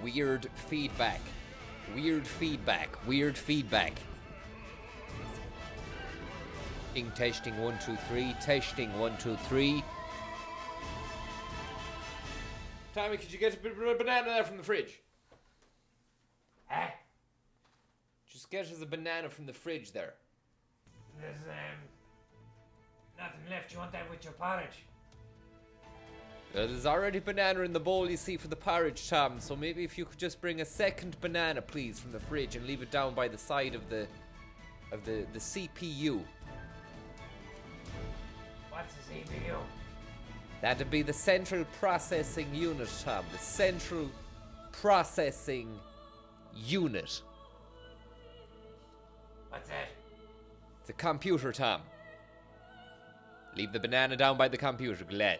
Weird feedback. Weird feedback. Weird feedback. Testing 1 2 3. Testing 1 2 3. Tommy, could you get a banana there from the fridge? Eh? Just get us a banana from the fridge there. There's nothing left. You want that with your porridge? There's already banana in the bowl you see for the porridge, Tom. So maybe if you could just bring a second banana, please, from the fridge and leave it down by the side of the CPU. What's a CPU? That'd be the central processing unit, Tom. The central processing unit. What's that? It's a computer, Tom. Leave the banana down by the computer, glad.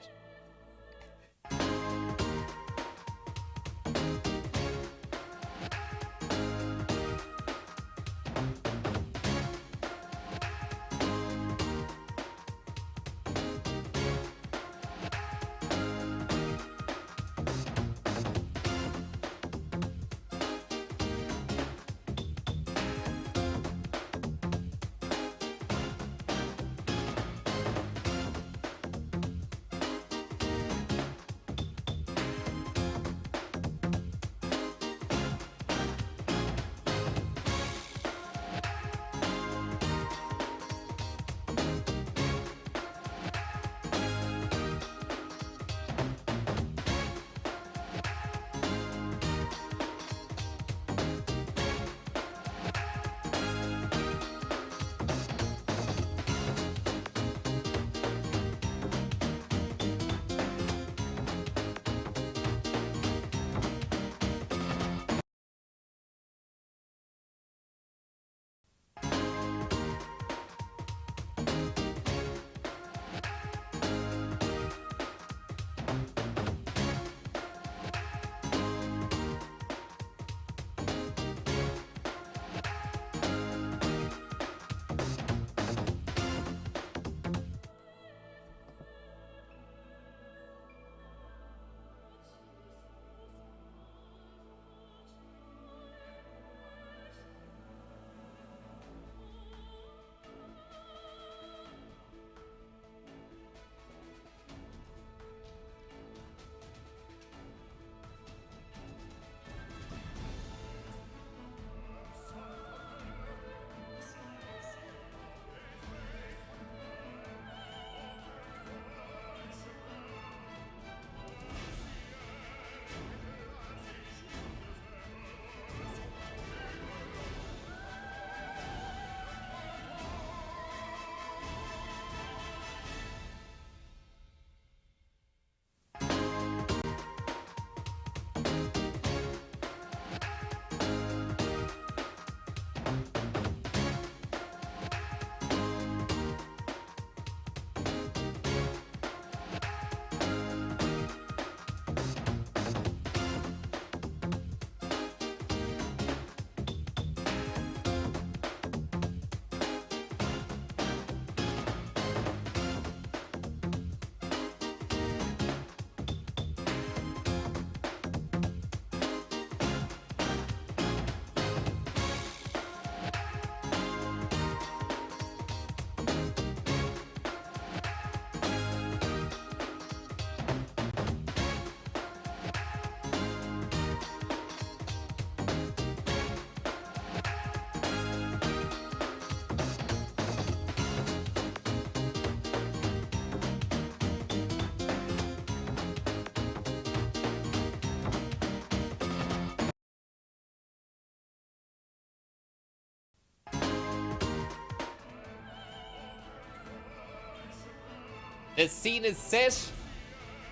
The scene is set.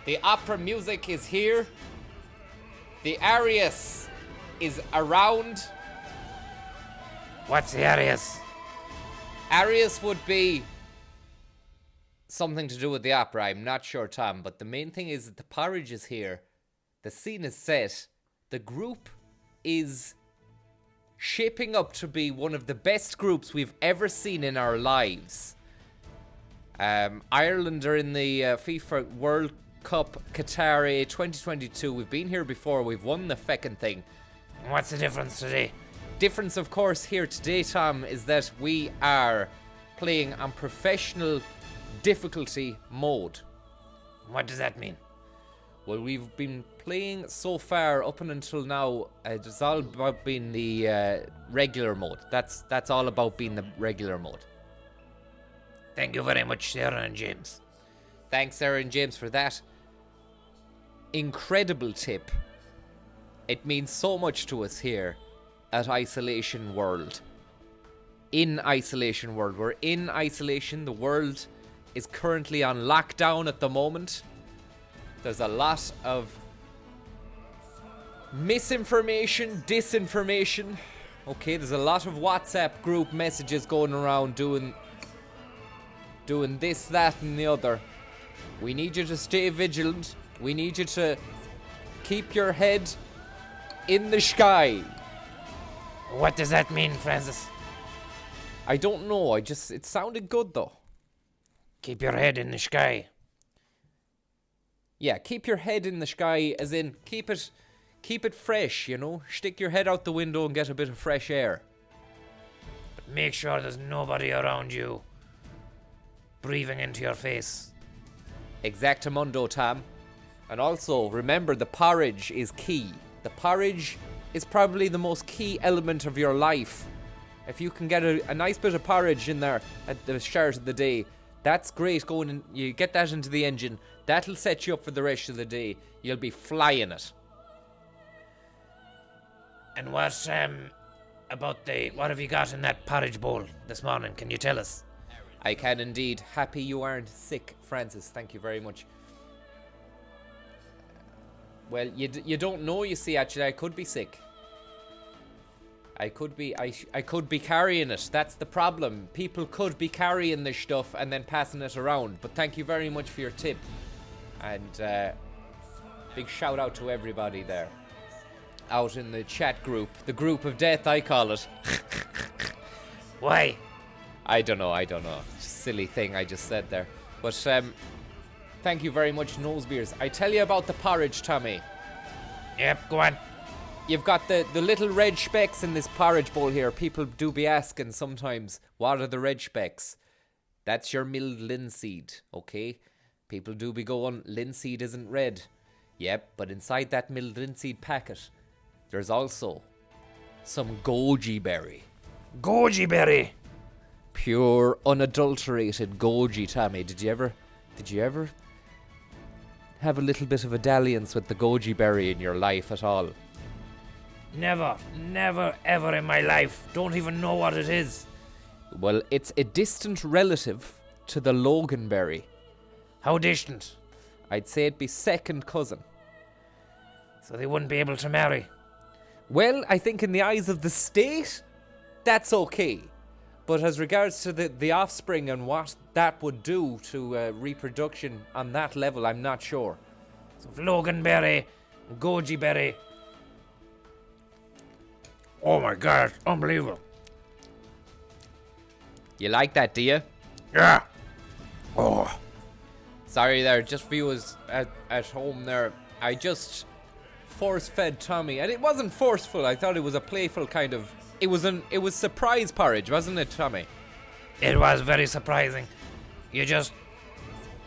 The opera music is here. The Arius is around. What's the Arius? Arius would be something to do with the opera. I'm not sure, Tom. But the main thing is that the porridge is here. The scene is set. The group is shaping up to be one of the best groups we've ever seen in our lives. Ireland are in the FIFA World Cup Qatari 2022. We've been here before. We've won the feckin' thing. What's the difference today? Difference, of course, here today, Tom, is that we are playing on professional difficulty mode. What does that mean? Well, we've been playing so far up until now. It's all about being the regular mode. That's all about being the regular mode. Thank you very much, Sarah and James. Thanks, Sarah and James, for that incredible tip. It means so much to us here at Isolation World. In Isolation World. We're in isolation. The world is currently on lockdown at the moment. There's a lot of misinformation, disinformation. Okay, there's a lot of WhatsApp group messages going around doing this, that, and the other. We need you to stay vigilant. We need you to keep your head in the sky. What does that mean, Francis? I don't know. It sounded good though. Keep your head in the sky. Yeah, keep your head in the sky, as in keep it fresh, you know? Stick your head out the window and get a bit of fresh air. But make sure there's nobody around you breathing into your face. Exactamundo, Tam. And also, remember, the porridge is key. The porridge is probably the most key element of your life. If you can get a nice bit of porridge in there at the start of the day, that's great. Going in, you get that into the engine. That'll set you up for the rest of the day. You'll be flying it. And what have you got in that porridge bowl this morning? Can you tell us? I can indeed. Happy you aren't sick, Francis. Thank you very much. Well, you don't know, you see, actually. I could be sick. I could be carrying it. That's the problem. People could be carrying this stuff and then passing it around. But thank you very much for your tip. And big shout out to everybody there. Out in the chat group. The group of death, I call it. Why? I don't know. It's a silly thing I just said there. But thank you very much, Nosebeers. I tell you about the porridge, Tommy. Yep, go on. You've got the little red specks in this porridge bowl here. People do be asking sometimes, what are the red specks? That's your milled linseed, okay? People do be going, linseed isn't red. Yep, but inside that milled linseed packet, there's also some goji berry. Goji berry? Pure, unadulterated goji, Tommy. Did you ever have a little bit of a dalliance with the goji berry in your life at all? Never, ever in my life. Don't even know what it is. Well, it's a distant relative to the loganberry. How distant? I'd say it'd be second cousin. So they wouldn't be able to marry? Well, I think in the eyes of the state, that's okay. But as regards to the offspring and what that would do to reproduction on that level, I'm not sure. So loganberry, goji berry. Oh my god, unbelievable. You like that, do you? Yeah. Oh. Sorry there, just viewers at home there. I just force-fed Tommy, and it wasn't forceful. I thought it was a playful kind of... It was surprise porridge, wasn't it, Tommy? It was very surprising. You just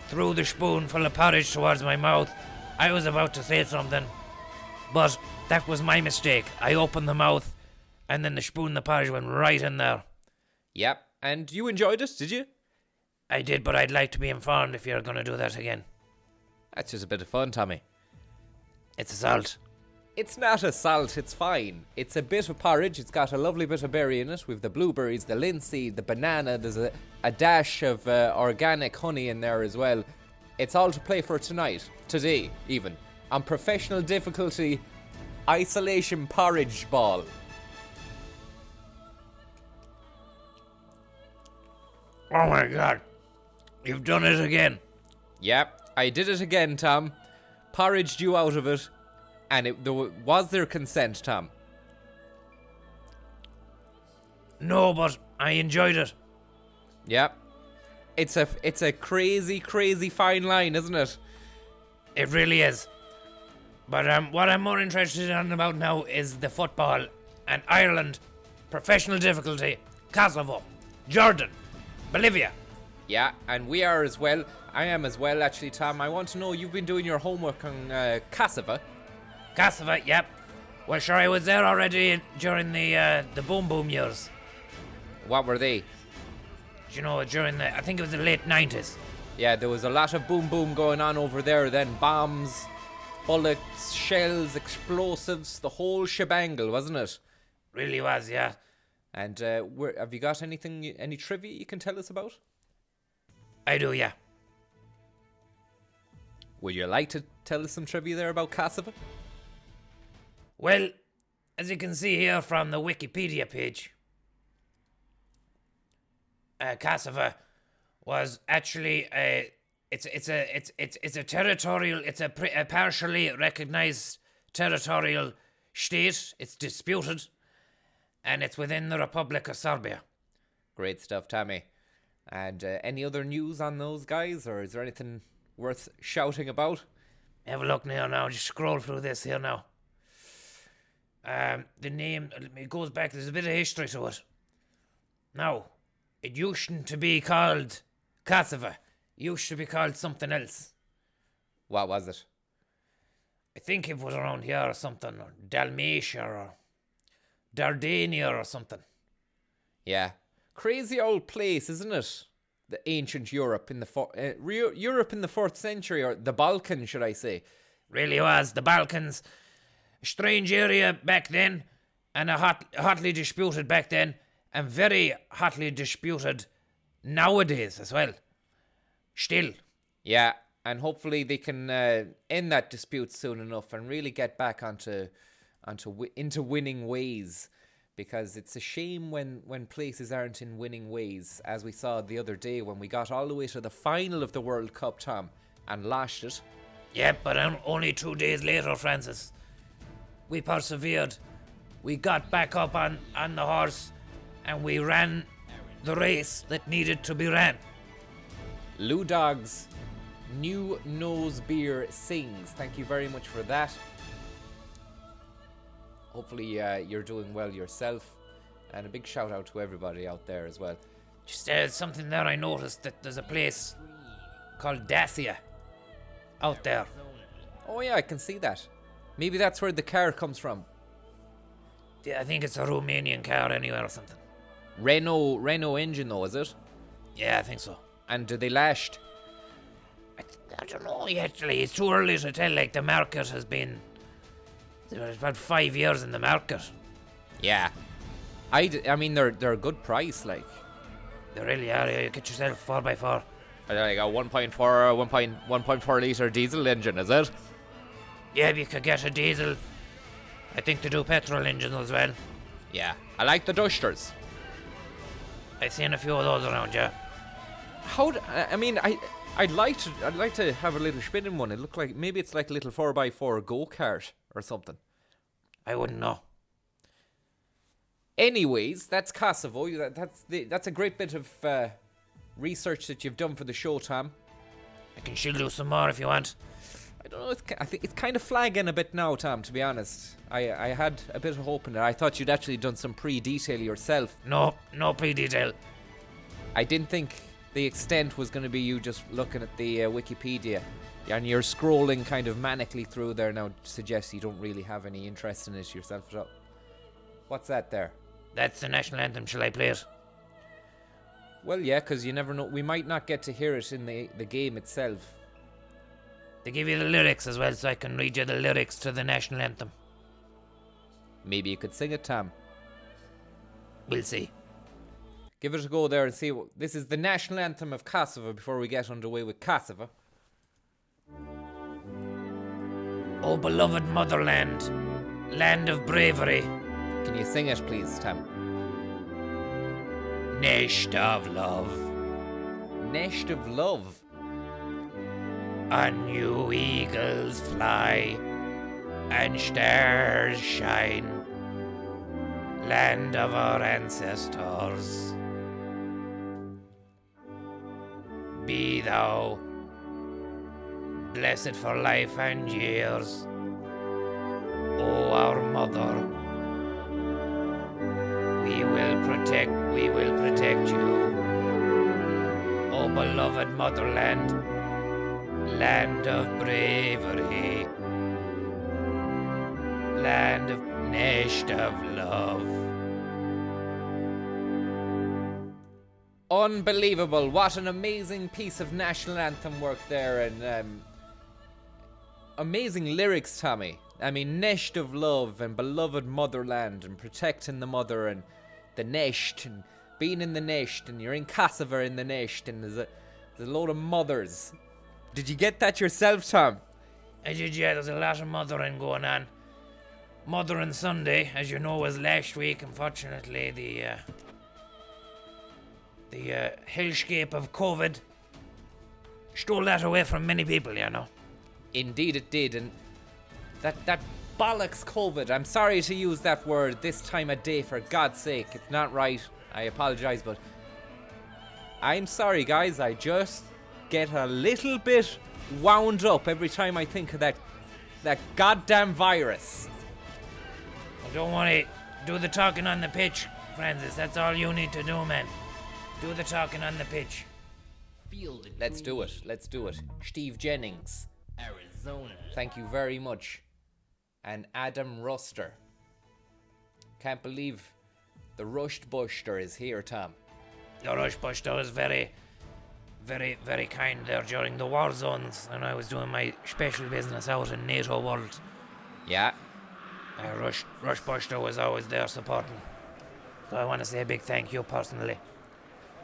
threw the spoonful of porridge towards my mouth. I was about to say something, but that was my mistake. I opened the mouth, and then the spoon of porridge went right in there. Yep, and you enjoyed it, did you? I did, but I'd like to be informed if you're going to do that again. That's just a bit of fun, Tommy. It's a salt. It's not a salt, it's fine. It's a bit of porridge, it's got a lovely bit of berry in it. We've the blueberries, the linseed, the banana, there's a dash of organic honey in there as well. It's all to play for today even, on professional difficulty isolation porridge ball. Oh my god, you've done it again. Yep, I did it again, Tom. Porridged you out of it. And was there consent, Tom? No, but I enjoyed it. Yep. It's a crazy, crazy fine line, isn't it? It really is. But what I'm more interested in about now is the football and Ireland, professional difficulty, Kosovo, Jordan, Bolivia. Yeah, and we are as well. I am as well, actually, Tom. I want to know, you've been doing your homework on Kosovo. Kosovo, yep. Well, sure, I was there already during the boom boom years. What were they? You know, I think it was the late 90s. Yeah, there was a lot of boom boom going on over there then. Bombs, bullets, shells, explosives, the whole shebangle, wasn't it? Really was, yeah. And have you got any trivia you can tell us about? I do, yeah. Would you like to tell us some trivia there about Kosovo? Well, as you can see here from the Wikipedia page, Kosovo was actually it's a territorial, it's a partially recognized territorial state. It's disputed, and it's within the Republic of Serbia. Great stuff, Tommy. And any other news on those guys, or is there anything worth shouting about? Have a look now. Just scroll through this here now. The name, it goes back, there's a bit of history to it. Now, it used to be called Kosovo. It used to be called something else. What was it? I think it was around here or something, or Dalmatia or Dardania or something. Yeah. Crazy old place, isn't it? The ancient Europe in the Europe in the 4th century, or the Balkans, should I say? Really was. The Balkans, a strange area back then, and a hotly disputed back then, and very hotly disputed nowadays as well. Still. Yeah, and hopefully they can end that dispute soon enough and really get back into winning ways. Because it's a shame when places aren't in winning ways, as we saw the other day when we got all the way to the final of the World Cup, Tom, and lashed it. Yep, but only 2 days later, Francis, we persevered. We got back up on the horse, and we ran the race that needed to be ran. Lou Dogs, New Nose Beer sings. Thank you very much for that. Hopefully you're doing well yourself, and a big shout out to everybody out there as well. Just something there, I noticed that there's a place called Dacia out there. Oh yeah, I can see that. Maybe that's where the car comes from. Yeah, I think it's a Romanian car anyway or something. Renault engine though, is it? Yeah, I think so. And do they lashed? I don't know actually. It's too early to tell. Like, the market has been... There's about 5 years in the market. Yeah. I mean, they're a good price, like. They really are. You get yourself 4x4. Like a 1.4 litre diesel engine, is it? Yeah, you could get a diesel. I think they do petrol engines as well. Yeah. I like the Dusters. I've seen a few of those around, yeah. I'd like to have a little spin in one. It looked like maybe it's like a little 4x4 go-kart or something. I wouldn't know. Anyways, that's Kosovo. That's a great bit of research that you've done for the show, Tom. I can still do some more if you want. I don't know. I think it's kind of flagging a bit now, Tom. To be honest, I had a bit of hope in it. I thought you'd actually done some pre-detail yourself. No pre-detail. I didn't think the extent was going to be you just looking at the Wikipedia, and you're scrolling kind of manically through there now. Suggests you don't really have any interest in it yourself at all. What's that there? That's the national anthem. Shall I play it? Well, yeah, because you never know. We might not get to hear it in the game itself. They give you the lyrics as well, so I can read you the lyrics to the national anthem. Maybe you could sing it, Tom. We'll see. Give it a go there and see. This is the national anthem of Kosovo before we get underway with Kosovo. Oh, beloved motherland, land of bravery. Can you sing it, please, Tom? Nest of love. Nest of love. On you eagles fly, and stars shine. Land of our ancestors. Be thou blessed for life and years. O our mother, we will protect you. O beloved motherland, land of bravery, land of nest of love. Unbelievable. What an amazing piece of national anthem work there, and amazing lyrics, Tommy. I mean, nest of love and beloved motherland and protecting the mother and the nest and being in the nest, and you're in Kosovo in the nest, and there's a load of mothers. Did you get that yourself, Tom? I did, yeah. There's a lot of mothering going on. Mothering Sunday, as you know, was last week. Unfortunately, the hellscape of COVID stole that away from many people, you know. Indeed it did, and that bollocks COVID. I'm sorry to use that word this time of day, for God's sake. It's not right. I apologise, but I'm sorry, guys. I just get a little bit wound up every time I think of that goddamn virus. Well, don't worry. Do the talking on the pitch, Francis. That's all you need to do, man. Do the talking on the pitch. Let's do it. Steve Jennings, Arizona. Thank you very much. And Adam Ruster. Can't believe the Rushed Buster is here, Tom. The Rush Buster was very, very, very kind there during the war zones, and I was doing my special business out in NATO world. Yeah. Rush Buster was always there supporting. So I want to say a big thank you personally.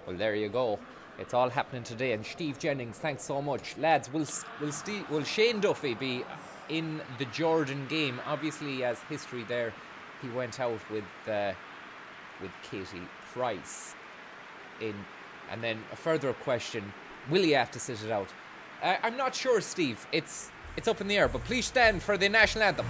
Well, there you go. It's all happening today. And Steve Jennings, thanks so much. Lads, will Shane Duffy be in the Jordan game? Obviously, as history there, he went out with Katie Price. And then a further question, will he have to sit it out? I'm not sure, Steve. It's up in the air, but please stand for the national anthem.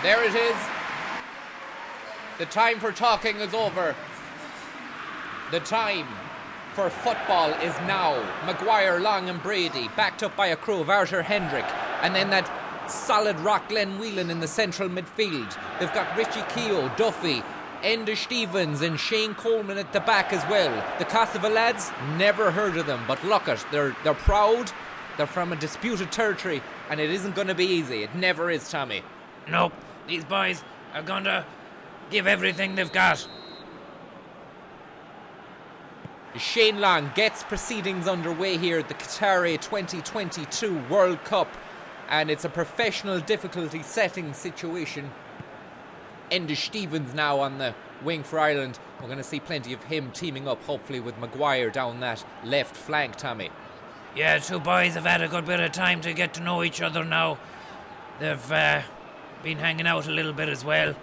There it is. The time for talking is over. The time for football is now. Maguire, Long and Brady, backed up by a crew of Arthur Hendrick. And then that solid rock Glenn Whelan in the central midfield. They've got Richie Keogh, Duffy, Enda Stevens and Shane Coleman at the back as well. The Kosovo lads, never heard of them, but look it, they're proud. They're from a disputed territory, and it isn't going to be easy. It never is, Tommy. Nope. These boys are going to give everything they've got. Shane Long gets proceedings underway here at the Qatari 2022 World Cup, and it's a professional difficulty setting situation. Enda Stevens now on the wing for Ireland. We're going to see plenty of him teaming up, hopefully, with Maguire down that left flank, Tommy. Yeah, two boys have had a good bit of time to get to know each other now. They've been hanging out a little bit as well.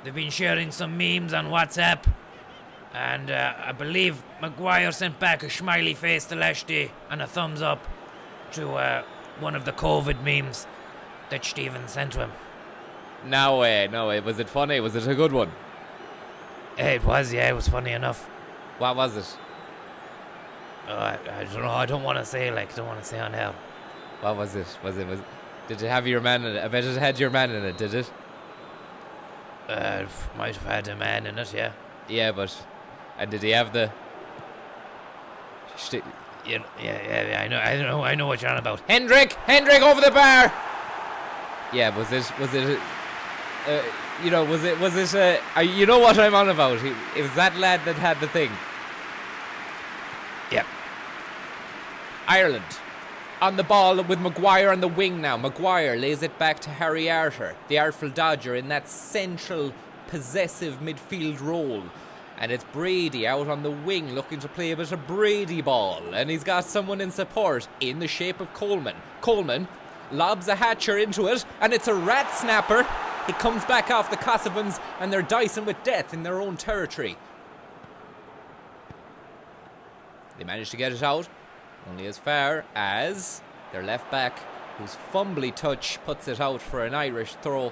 They've been sharing some memes on WhatsApp, and I believe Maguire sent back a smiley face the last day and a thumbs up to one of the COVID memes that Stephen sent to him. No way. Was it funny? Was it a good one? It was, yeah, it was funny enough. What was it? I don't know, I don't want to say on air. What was it? Did it have your man in it? I bet it had your man in it, did it? Might have had a man in it, yeah. Yeah, but... And did he have the... Yeah, I know what you're on about. Hendrick over the bar! Yeah, was it you know what I'm on about. It was that lad that had the thing. Yep. Ireland on the ball with Maguire on the wing now. Maguire lays it back to Harry Arter, the Artful Dodger, in that central possessive midfield role. And it's Brady out on the wing looking to play a bit of Brady ball. And he's got someone in support in the shape of Coleman. Coleman lobs a hatcher into it, and it's a rat snapper. It comes back off the Kosovans, and they're dicing with death in their own territory. They manage to get it out, only as far as their left back, whose fumbly touch puts it out for an Irish throw.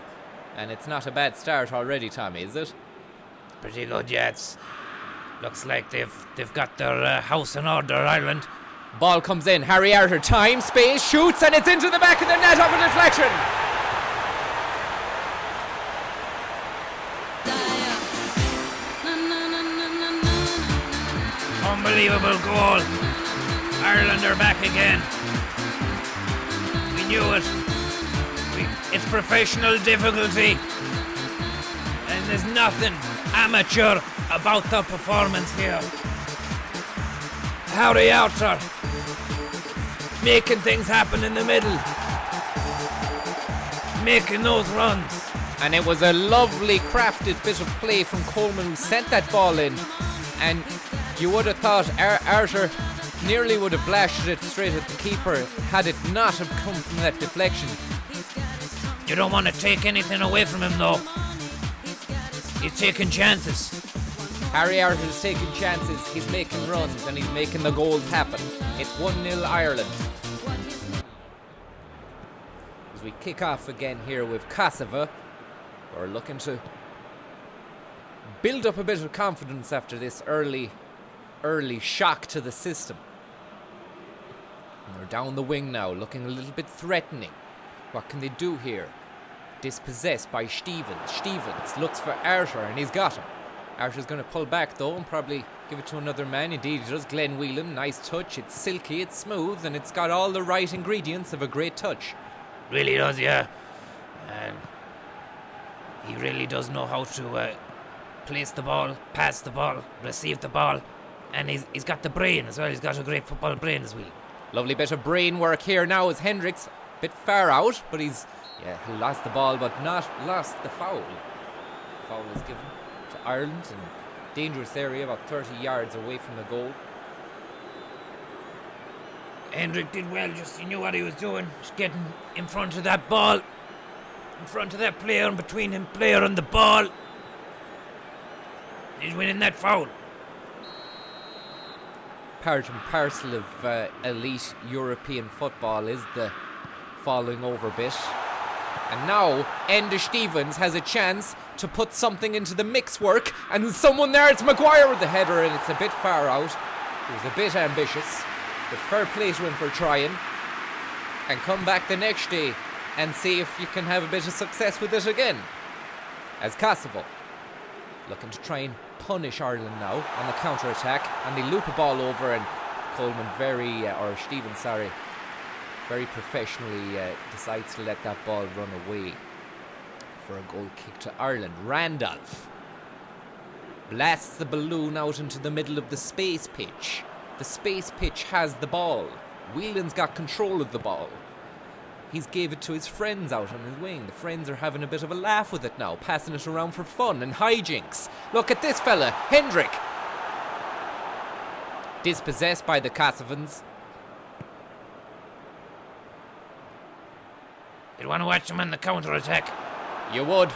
And it's not a bad start already, Tommy, is it? Pretty good, yeah. It looks like they've got their house in order, Ireland. Ball comes in. Harry Arter, time, space, shoots, and it's into the back of the net off a deflection. Unbelievable goal. Ireland are back again. We knew it. It's professional difficulty. And there's nothing amateur about the performance here. Harry Arter making things happen in the middle, making those runs. And it was a lovely crafted bit of play from Coleman, who sent that ball in. And you would have thought Arter nearly would have blasted it straight at the keeper had it not have come from that deflection. You don't want to take anything away from him, though. He's taking chances. Harry Arter is taking chances, he's making runs, and he's making the goals happen. It's 1-0 Ireland. As we kick off again here with Kosovo, we're looking to build up a bit of confidence after this early shock to the system. And they're down the wing now, looking a little bit threatening. What can they do here? Dispossessed by Stevens. Stevens looks for Arter, and he's got him. Arter's going to pull back though and probably give it to another man. Indeed he does. Glenn Whelan, nice touch. It's silky, it's smooth, and it's got all the right ingredients of a great touch. Really does, yeah. And he really does know how to place the ball, pass the ball, receive the ball, and he's got the brain as well. He's got a great football brain as well. Lovely bit of brain work here now as Hendricks, a bit far out, but he lost the ball but not lost the foul. Foul is given to Ireland in a dangerous area about 30 yards away from the goal. Hendrick did well, he knew what he was doing, just getting in front of that ball, in front of that player, and between him player and the ball. He's winning that foul. Part and parcel of elite European football is the falling over bit. And now Enda Stevens has a chance to put something into the mix work, and there's someone there. It's Maguire with the header, and it's a bit far out. He was a bit ambitious, but fair play to him for trying. And come back the next day and see if you can have a bit of success with it again. As Kosovo looking to try and punish Ireland now on the counter-attack, and they loop a ball over, and Coleman Stevens very professionally decides to let that ball run away for a goal kick to Ireland. Randolph blasts the balloon out into the middle of the space pitch. The space pitch has the ball. Whelan's got control of the ball. He's gave it to his friends out on his wing. The friends are having a bit of a laugh with it now, passing it around for fun and hijinks. Look at this fella, Hendrick. Dispossessed by the Kosovans. You'd want to watch them on the counter-attack. You would.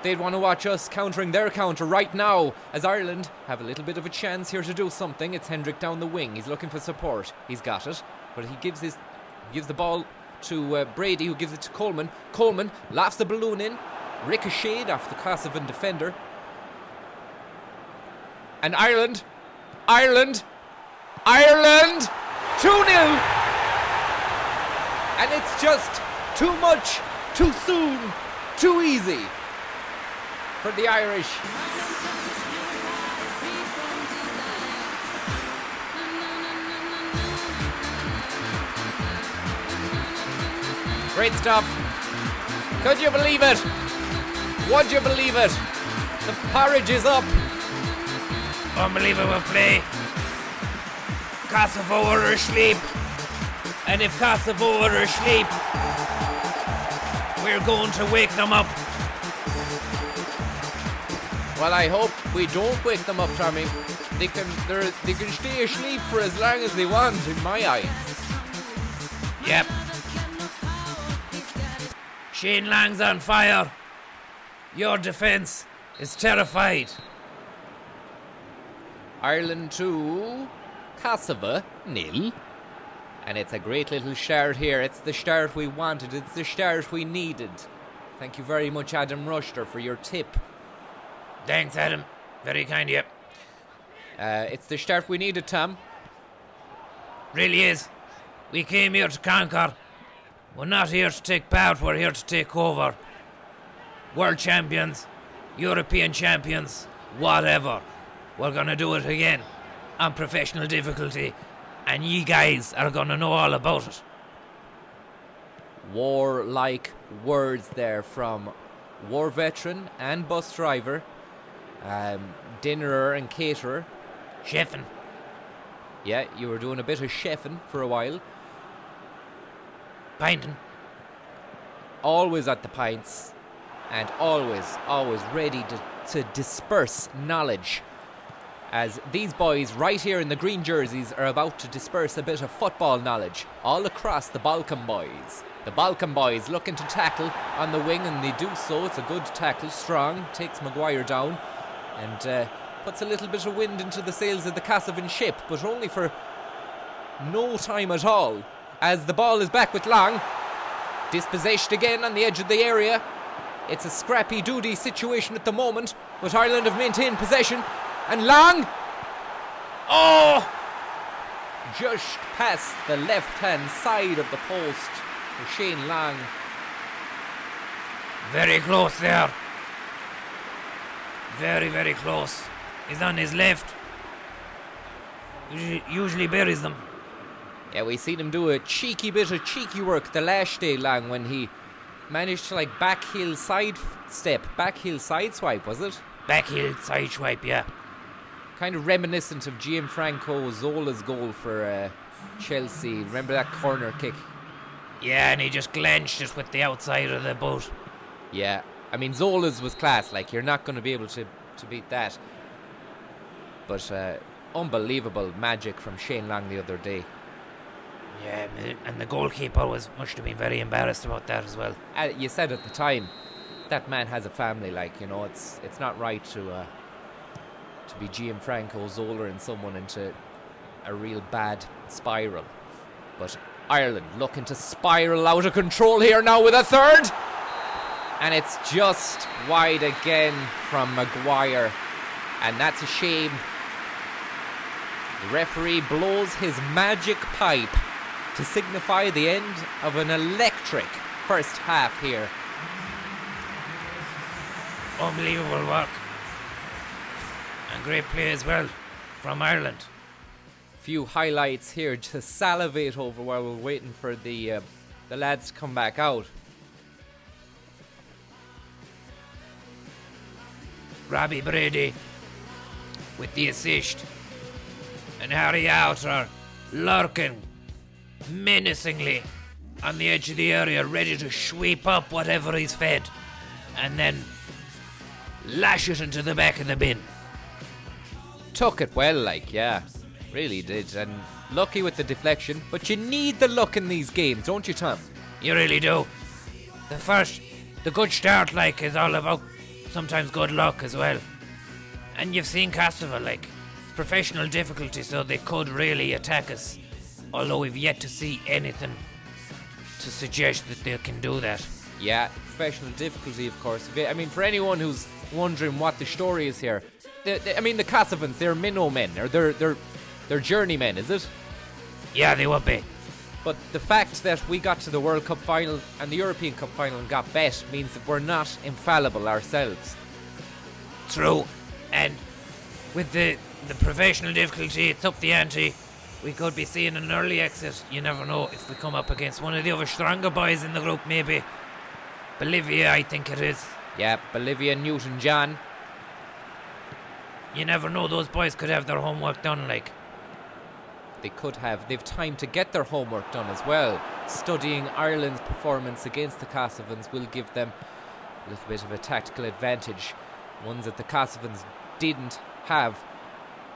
They'd want to watch us countering their counter right now, as Ireland have a little bit of a chance here to do something. It's Hendrick down the wing. He's looking for support. He's got it, but he gives the ball to Brady, who gives it to Coleman. Coleman laughs the balloon in, ricocheted off the Kosovan defender. And Ireland 2-0! And it's just too much, too soon, too easy for the Irish. Great stuff. Could you believe it? Would you believe it? The porridge is up. Unbelievable play. Kosovo are asleep. And if Kosovo are asleep, we're going to wake them up. Well, I hope we don't wake them up, Tommy. They can stay asleep for as long as they want, in my eyes. Yep. Shane Lang's on fire. Your defence is terrified. Ireland 2, Kosovo 0. And it's a great little start here. It's the start we wanted. It's the start we needed. Thank you very much, Adam Rushter, for your tip. Thanks, Adam. Very kind of you. It's the start we needed, Tom. Really is. We came here to conquer. We're not here to take part, we're here to take over. World champions, European champions, whatever. We're gonna do it again on professional difficulty, and you guys are gonna know all about it. War-like words there from war veteran and bus driver, dinnerer and caterer. Chefing. Yeah, you were doing a bit of chefing for a while. Pinting. Always at the pints, and always ready to disperse knowledge. As these boys right here in the green jerseys are about to disperse a bit of football knowledge all across the Balkan boys. The Balkan boys looking to tackle on the wing, and they do so. It's a good tackle, strong, takes Maguire down, and puts a little bit of wind into the sails of the Kosovan ship, but only for no time at all, as the ball is back with Long. Dispossessed again on the edge of the area. It's a scrappy doody situation at the moment, but Ireland have maintained possession. And Long! Oh! Just past the left-hand side of the post for Shane Long. Very close there. Very, very close. He's on his left. Usually buries them. Yeah, we seen him do a cheeky bit of cheeky work the last day, Long, when he managed to back heel side swipe, was it? Back heel side swipe, yeah. Kind of reminiscent of Gianfranco Zola's goal for Chelsea. Remember that corner kick? Yeah, and he just clenched it with the outside of the boot. Yeah, I mean Zola's was class. You're not going to be able to beat that. But unbelievable magic from Shane Long the other day. Yeah, and the goalkeeper must have been very embarrassed about that as well. You said at the time, that man has a family. It's not right to be Gianfranco Zola and someone into a real bad spiral. But Ireland looking to spiral out of control here now with a third, and it's just wide again from Maguire, and that's a shame. The referee blows his magic pipe to signify the end of an electric first half here. Unbelievable work. And great play as well from Ireland. Few highlights here to salivate over while we're waiting for the lads to come back out. Robbie Brady with the assist. And Harry Outer lurking menacingly on the edge of the area, ready to sweep up whatever he's fed and then lash it into the back of the bin. Took it well, yeah, really did, and lucky with the deflection, but you need the luck in these games, don't you, Tom? You really do. The good start is all about sometimes good luck as well. And you've seen Kosovo, professional difficulty, so they could really attack us, although we've yet to see anything to suggest that they can do that. Yeah, professional difficulty, of course. I mean, for anyone who's wondering what the story is here, the Kosovans, they're minnow men, or they're journeymen, is it? Yeah, they would be. But the fact that we got to the World Cup final and the European Cup final and got bet means that we're not infallible ourselves. True, and with the professional difficulty, it's up the ante. We could be seeing an early exit. You never know if we come up against one of the other stronger boys in the group, maybe. Bolivia, I think it is. Yeah, Bolivia, Newton-John. You never know, those boys could have their homework done, They could have. They've time to get their homework done as well. Studying Ireland's performance against the Kosovans will give them a little bit of a tactical advantage Ones that the Kosovans didn't have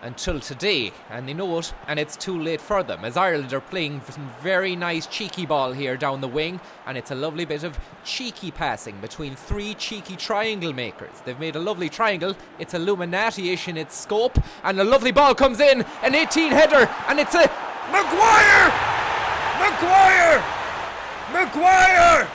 until today, and they know it, and it's too late for them, as Ireland are playing for some very nice cheeky ball here down the wing, and it's a lovely bit of cheeky passing between three cheeky triangle makers. They've made a lovely triangle. It's Illuminati-ish in its scope, and a lovely ball comes in, an 18 header, and it's a Maguire! Maguire! Maguire!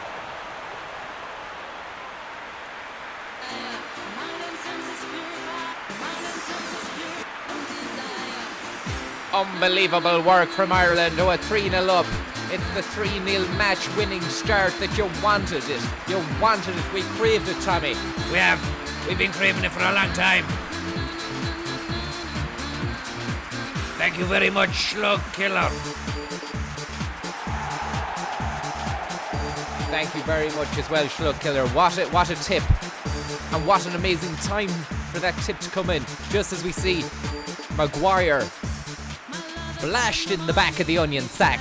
Unbelievable work from Ireland. Oh, a 3-0 up. It's the 3-0 match-winning start that you wanted it. You wanted it. We craved it, Tommy. We have. We've been craving it for a long time. Thank you very much, Shlug Killer. Thank you very much as well, Shlug Killer. What a tip. And what an amazing time for that tip to come in. Just as we see Maguire splashed in the back of the onion sack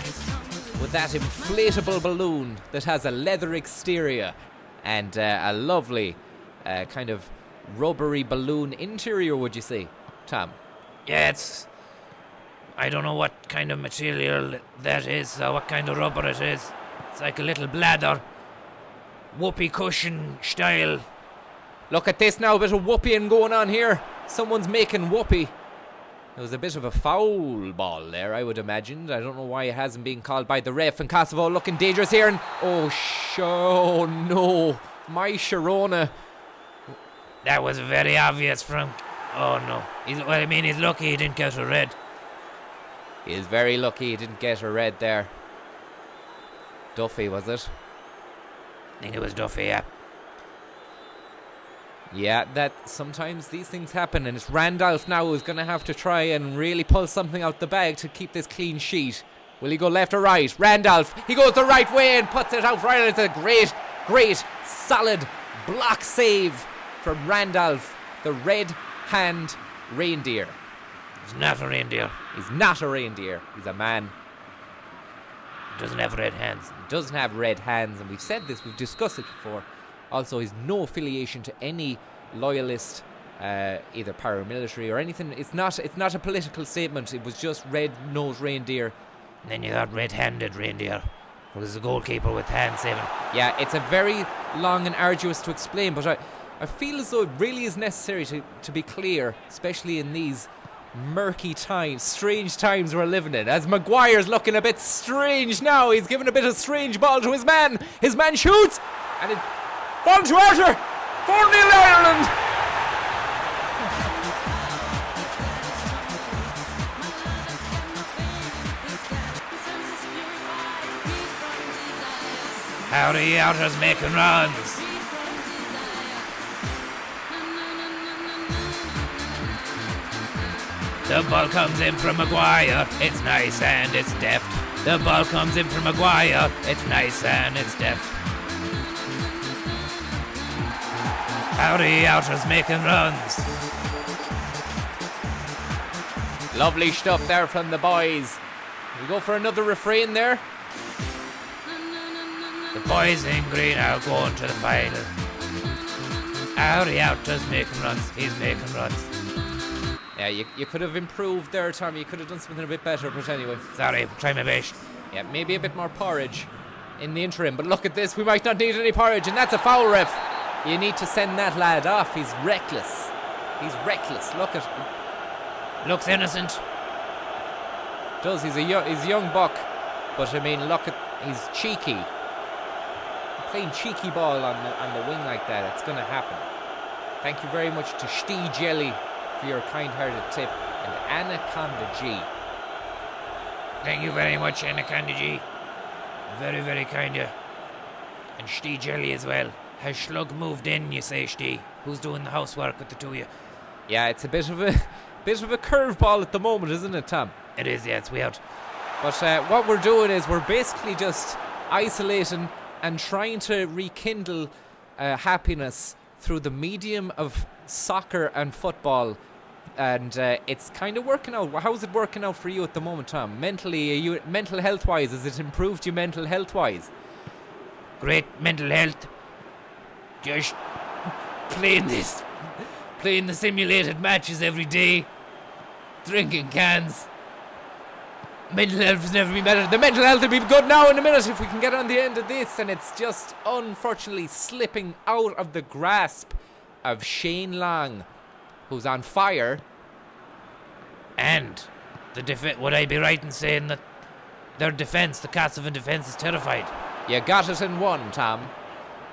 with that inflatable balloon that has a leather exterior and a lovely kind of rubbery balloon interior, would you say, Tom? Yeah, I don't know what kind of material that is or what kind of rubber it is. It's like a little bladder. Whoopee cushion style. Look at this now, a bit of whooping going on here. Someone's making whoopee. There was a bit of a foul ball there, I would imagine. I don't know why it hasn't been called by the ref. And Kosovo looking dangerous here. And oh no, my Sharona. That was very obvious from. Oh no. He's lucky he didn't get a red. He is very lucky he didn't get a red there. Duffy, was it? I think it was Duffy, yeah. Yeah, that sometimes these things happen, and it's Randolph now who's going to have to try and really pull something out the bag to keep this clean sheet. Will he go left or right? Randolph, he goes the right way and puts it out for Ireland. It's a great, solid block save from Randolph, the red hand reindeer. He's not a reindeer. He's not a reindeer. He's a man. He doesn't have red hands. He doesn't have red hands, and we've said this, we've discussed it before. Also, he's no affiliation to any loyalist, either paramilitary or anything. It's not a political statement. It was just red-nosed reindeer. And then you got red-handed reindeer, who was a goalkeeper with hand saving. Yeah, it's a very long and arduous to explain, but I feel as though it really is necessary to be clear, especially in these murky times, strange times we're living in. As Maguire's looking a bit strange now. He's given a bit of strange ball to his man. His man shoots, and it's Von to Arthur! 4-0 Ireland! Howdy, Outers making runs. The ball comes in from Maguire. It's nice and it's deft. The ball comes in from Maguire. It's nice and it's deft. Howdy, Outers making runs. Lovely stuff there from the boys. We go for another refrain there. The boys in green are going to the final. Howdy, Outers making runs. He's making runs. Yeah, you could have improved there, Tom. You could have done something a bit better, but anyway. Sorry, try my best. Yeah, maybe a bit more porridge in the interim. But look at this, we might not need any porridge, and that's a foul, ref. You need to send that lad off. He's reckless. He's reckless. Look at him. Looks innocent. Does. He's a young buck. But, I mean, look at... He's cheeky. Playing cheeky ball on the wing like that. It's going to happen. Thank you very much to Stee Jelly for your kind-hearted tip. And Anaconda G. Thank you very much, Anaconda G. Very, very kind of you. And Stee Jelly as well. Has Shlug moved in, you say, Stee? Who's doing the housework with the two of you? Yeah, it's a bit of a curveball at the moment, isn't it, Tom? It is, yeah, it's weird. But what we're doing is we're basically just isolating and trying to rekindle happiness through the medium of soccer and football. And it's kind of working out. How's it working out for you at the moment, Tom? Mentally, mental health-wise, has it improved you mental health-wise? Great mental health. Just playing this playing the simulated matches every day, drinking cans. Mental health has never been better. The mental health will be good now in a minute if we can get on the end of this. And it's just unfortunately slipping out of the grasp of Shane Long, who's on fire. And would I be right in saying that their defence, the Kosovan defence, is terrified? You got it in one, Tom.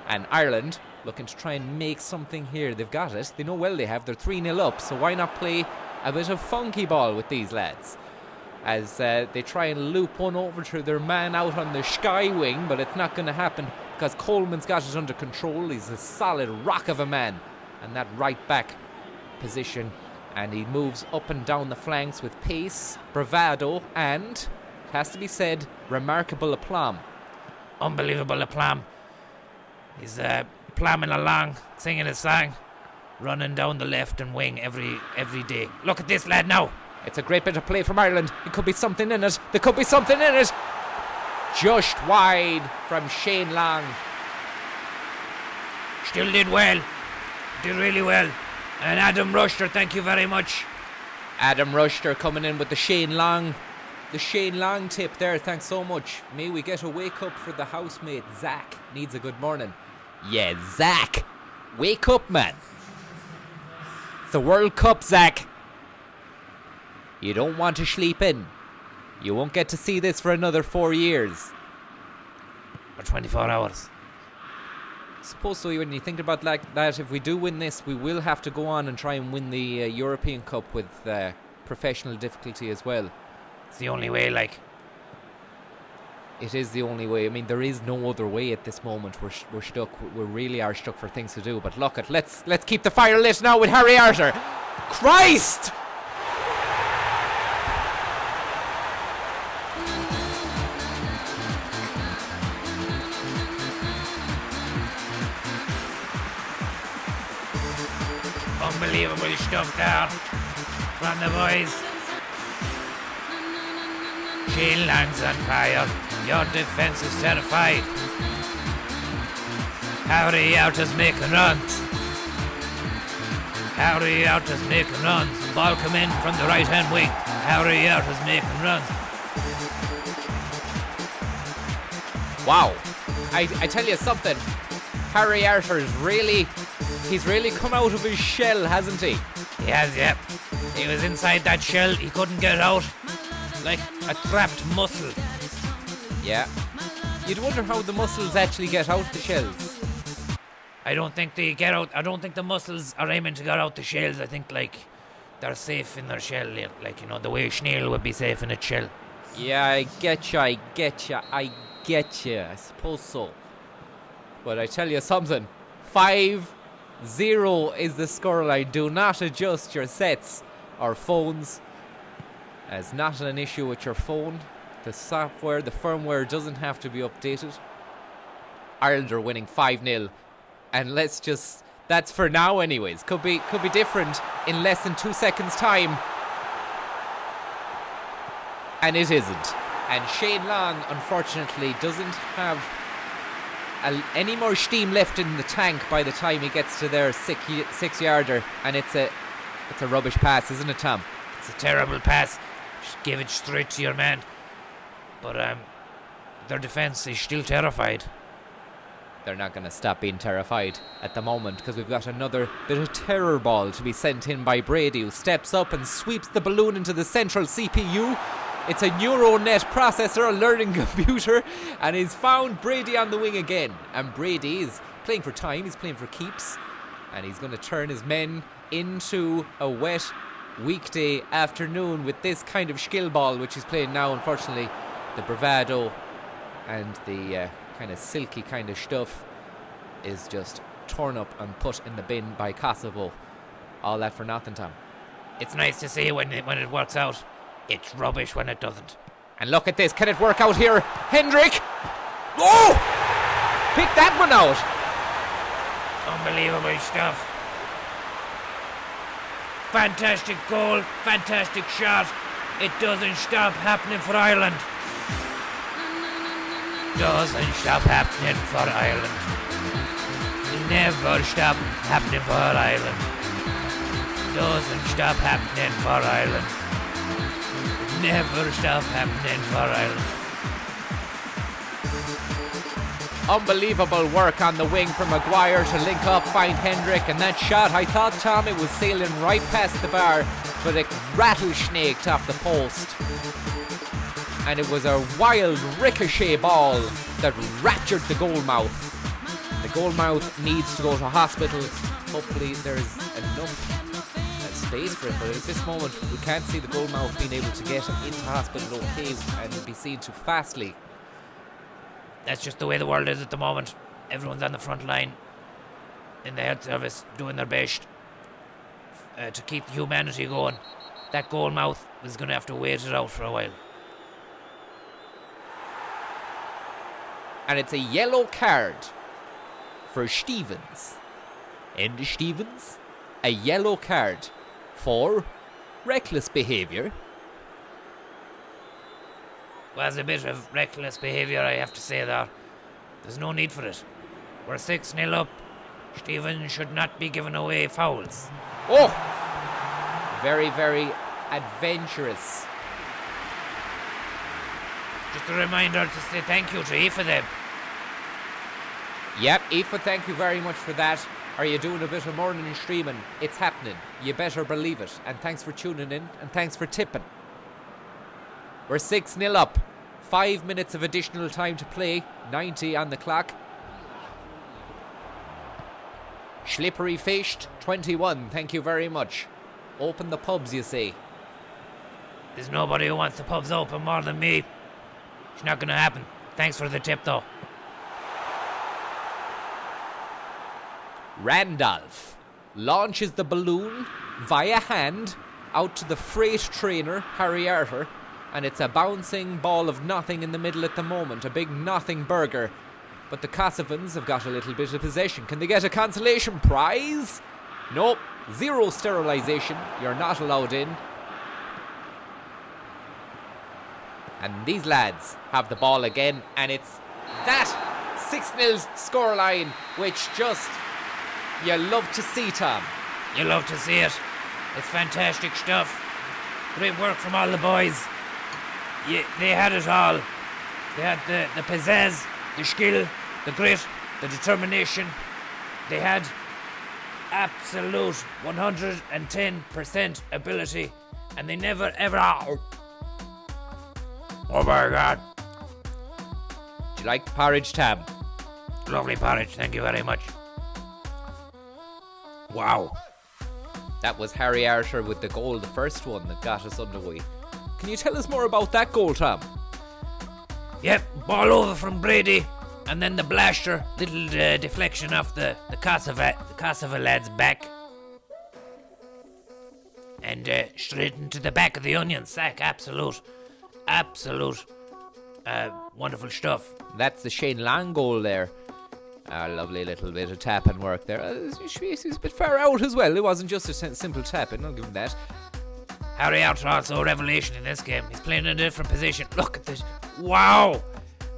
And Ireland looking to try and make something here. They've got it. They know well they have. They're 3-0 up. So why not play a bit of funky ball with these lads? As they try and loop one over to their man out on the sky wing, but it's not going to happen because Coleman's got it under control. He's a solid rock of a man, and that right back position, and he moves up and down the flanks with pace, bravado, and, it has to be said, remarkable aplomb. Unbelievable aplomb. He's plombing along, singing his song, running down the left and wing every day. Look at this lad now. It's a great bit of play from Ireland. It could be something in it. There could be something in it. Just wide from Shane Long. Still did well. Did really well. And Adam Rushter, thank you very much. Adam Rushter coming in with the Shane Long tip there. Thanks so much. May we get a wake up for the housemate. Zach needs a good morning. Yeah, Zach. Wake up, man. It's the World Cup, Zach. You don't want to sleep in. You won't get to see this for another 4 years. Or 24 hours. Suppose so. When you think about like that, if we do win this, we will have to go on and try and win the European Cup with professional difficulty as well. It's the only way, like. It is the only way. I mean, there is no other way at this moment. We're stuck. We really are stuck for things to do. But look at, let's keep the fire lit now with Harry Arter. Christ! Unbelievable stuff there from the boys. Shane Long's on fire. Your defence is terrified. Harry Arter's making runs. Harry Arter's making runs. Ball come in from the right hand wing. Harry Arter's making runs. Wow. I tell you something. Harry Arter is he's really come out of his shell, hasn't he? He has, yeah. He was inside that shell. He couldn't get out. Like a trapped mussel. Yeah. You'd wonder how the mussels actually get out the shells. I don't think they get out. I don't think the mussels are aiming to get out the shells. I think, like, they're safe in their shell. Like, you know, the way Schneal would be safe in its shell. Yeah, I get you. I suppose so. But I tell you something. 5-0 is the scoreline. Do not adjust your sets or phones. It's not an issue with your phone. The software, the firmware doesn't have to be updated. Ireland are winning 5-0. And that's for now anyways. Could be different in less than 2 seconds time. And it isn't. And Shane Long, unfortunately, doesn't have any more steam left in the tank by the time he gets to their 6-yarder. And it's a rubbish pass, isn't it, Tom? It's a terrible pass. Just give it straight to your man. But their defence is still terrified. They're not going to stop being terrified at the moment because we've got another bit of terror ball to be sent in by Brady, who steps up and sweeps the balloon into the central CPU. It's a neural net processor, a learning computer, and he's found Brady on the wing again. And Brady is playing for time, he's playing for keeps, and he's going to turn his men into a wet weekday afternoon with this kind of skill ball which he's playing now. Unfortunately, the bravado and the kind of silky kind of stuff is just torn up and put in the bin by Kosovo. All that for nothing, Tom. It's nice to see when it works out. It's rubbish when it doesn't. And look at this. Can it work out here? Hendrick! Oh! Pick that one out! Unbelievable stuff. Fantastic goal. Fantastic shot. It doesn't stop happening for Ireland. Doesn't stop happening for Ireland. Never stop happening for Ireland. doesn't stop happening for Ireland. Never stop happening for Ireland. Unbelievable work on the wing from Maguire to link up, find Hendrick, and that shot, I thought, Tom, it was sailing right past the bar, but it rattlesnaked off the post. And it was a wild ricochet ball that raptured the goal mouth. The goal mouth needs to go to hospital. Hopefully there's enough space for it, but at this moment we can't see the goal mouth being able to get him into hospital okay and be seen to fastly. That's just the way the world is at the moment. Everyone's on the front line in the health service doing their best to keep humanity going. That goal mouth is going to have to wait it out for a while. And it's a yellow card for Stevens. And Stevens, a yellow card for reckless behaviour. Was a bit of reckless behaviour, I have to say that. There's no need for it. We're 6-0 up. Stephen should not be giving away fouls. Oh! Very, very adventurous. Just a reminder to say thank you to Aoife then. Yep, Aoife, thank you very much for that. Are you doing a bit of morning streaming? It's happening. You better believe it. And thanks for tuning in, and thanks for tipping. We're 6-0 up. 5 minutes of additional time to play. 90 on the clock. Slippery fished. 21. Thank you very much. Open the pubs, you say. There's nobody who wants the pubs open more than me. It's not going to happen. Thanks for the tip, though. Randolph launches the balloon via hand out to the freight trainer, Harry Arter, and it's a bouncing ball of nothing in the middle at the moment, a big nothing burger. But the Kossovans have got a little bit of possession. Can they get a consolation prize? Nope. 0 sterilisation. You're not allowed in. And these lads have the ball again, and it's that 6-0 scoreline, which just you love to see, Tom. You love to see it. It's fantastic stuff. Great work from all the boys. Yeah, they had it all. They had the pizzazz, the skill, the grit, the determination. They had absolute 110% ability, and they never ever... Oh my God. Do you like the porridge, Tam? Lovely porridge, thank you very much. Wow. That was Harry Arter with the goal, the first one that got us underway. Can you tell us more about that goal, Tom? Yep, ball over from Brady, and then the blaster, little deflection off the Kosovo lad's back. And straight into the back of the onion sack. Absolute wonderful stuff. That's the Shane Long goal there. A lovely little bit of tapping work there. He's a bit far out as well. It wasn't just a simple tapping, I'll give him that. Harry Arter also a revelation in this game. He's playing in a different position. Look at this. Wow!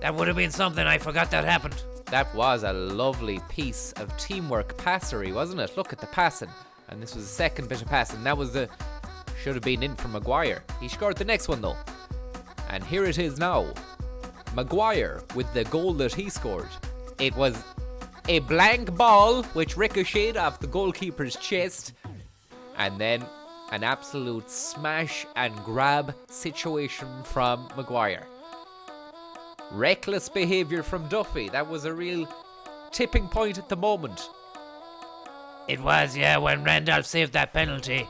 That would have been something. I forgot that happened. That was a lovely piece of teamwork passery, wasn't it? Look at the passing. And this was the second bit of passing. That was should have been in for Maguire. He scored the next one though. And here it is now. Maguire with the goal that he scored. It was a blank ball which ricocheted off the goalkeeper's chest. And then an absolute smash and grab situation from Maguire. Reckless behaviour from Duffy. That was a real tipping point at the moment. It was, yeah, when Randolph saved that penalty.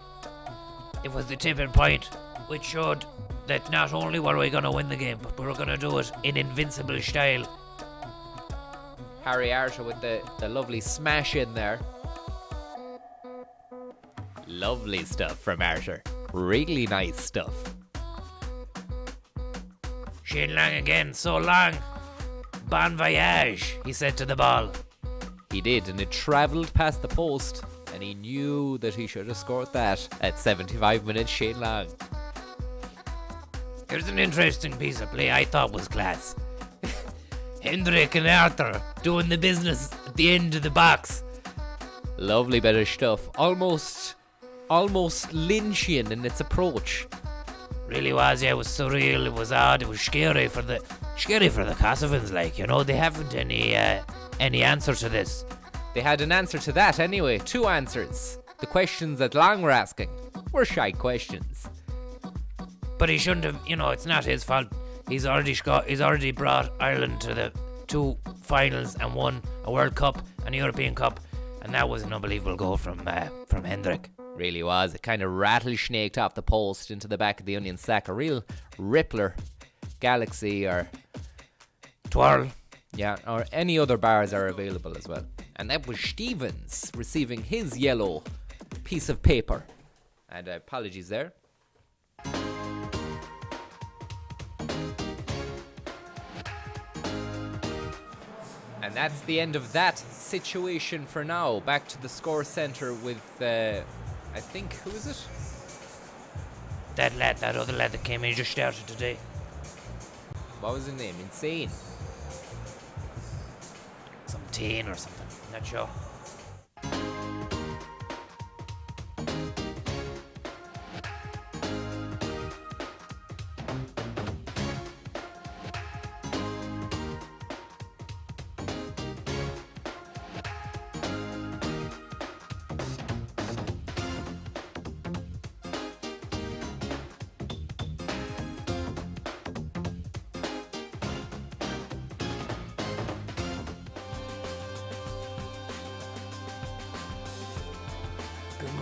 It was the tipping point, which showed that not only were we going to win the game, but we were going to do it in invincible style. Harry Arter with the lovely smash in there. Lovely stuff from Arter. Really nice stuff. Shane Long again, so long. Bon voyage, he said to the ball. He did, and it travelled past the post, and he knew that he should have scored that at 75 minutes. Shane Long. Here's an interesting piece of play I thought was class. Hendrick and Arthur doing the business at the end of the box. Lovely bit of stuff. Almost almost Lynchian in its approach. Really was, yeah, it was surreal, it was odd, it was scary for the Kossovans, like, you know, they haven't any answer to this. They had an answer to that anyway, 2 answers. The questions that Long were asking were shy questions. But he shouldn't have, you know, it's not his fault. He's already brought Ireland to the 2 finals and won a World Cup and a European Cup, and that was an unbelievable goal from Hendrik. Really was. It kind of rattlesnaked off the post into the back of the onion sack. A real Rippler, Galaxy, or Twirl. Yeah, or any other bars are available as well. And that was Stevens receiving his yellow piece of paper. And apologies there. And that's the end of that situation for now. Back to the score centre with, I think, who is it? That other lad that came in, just started today. What was his name? Insane. Some teen or something, not sure.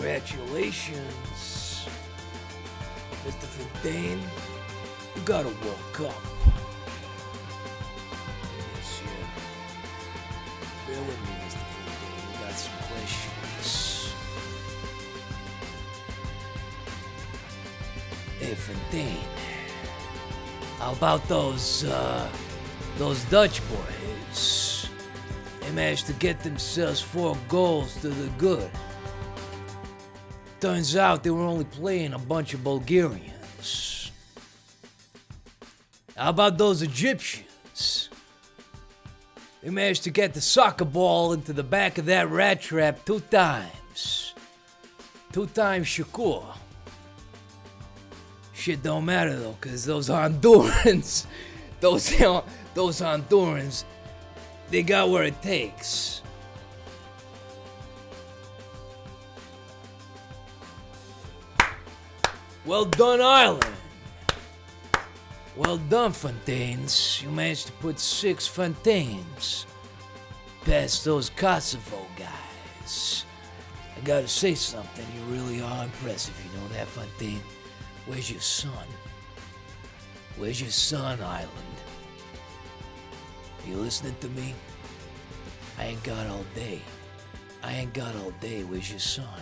Congratulations, Mr. Fontaine. You got a World Cup. Yes, yeah. Bear with me, Mr. Fontaine. We got some questions. Hey, Fontaine. How about those Dutch boys? They managed to get themselves 4 goals to the good. Turns out they were only playing a bunch of Bulgarians. How about those Egyptians? They managed to get the soccer ball into the back of that rat trap 2 times. 2 times Shakur. Shit don't matter though, cause those Hondurans, those Hondurans, they got what it takes. Well done, Ireland. Well done, Fontaines. You managed to put 6 Fontaines past those Kosovo guys. I gotta say something, you really are impressive, you know that, Fontaine? Where's your son? Where's your son, Ireland? You listening to me? I ain't got all day. Where's your son?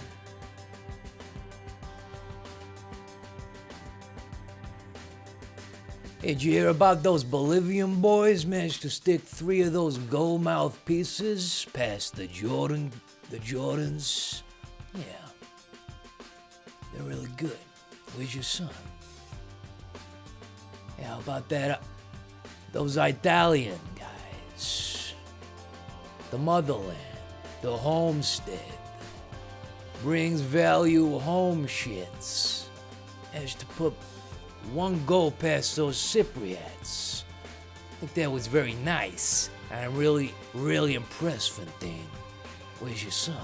Hey, did you hear about those Bolivian boys managed to stick 3 of those gold mouthpieces past the Jordans? Yeah. They're really good. Where's your son? Yeah, how about that? Those Italian guys. The motherland. The homestead. Brings value home shits. Managed to put 1 goal past those Cypriots. I think that was very nice. And I'm really, really impressed, Fontaine. Where's your son?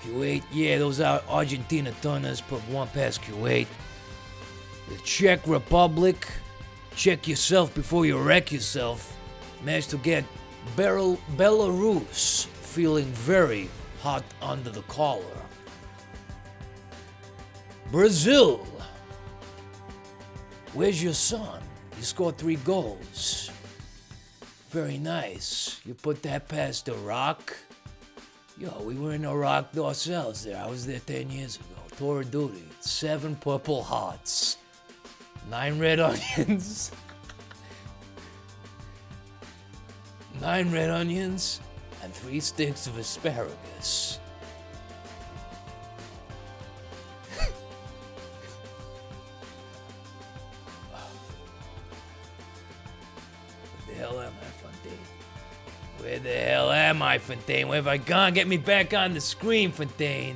Kuwait, yeah, those Argentina tunners put 1 past Kuwait. The Czech Republic, check yourself before you wreck yourself. Managed to get Belarus feeling very hot under the collar. Brazil. Where's your son? You scored 3 goals. Very nice. You put that past Iraq? Yo, we were in Iraq ourselves there. I was there 10 years ago. Tour of duty. 7 Purple Hearts. 9 red onions. 9 red onions and 3 sticks of asparagus. Where the hell am I, Fontaine? Where have I gone? Get me back on the screen, Fontaine.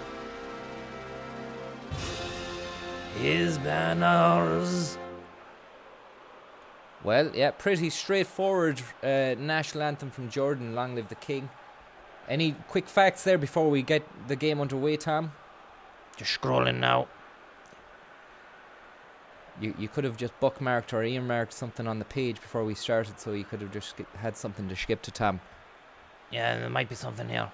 his banners. Well, yeah, pretty straightforward national anthem from Jordan, Long Live the King. Any quick facts there before we get the game underway, Tom? Just scrolling now. You could have just bookmarked or earmarked something on the page before we started, so you could have just had something to skip to Tom. Yeah, there might be something here.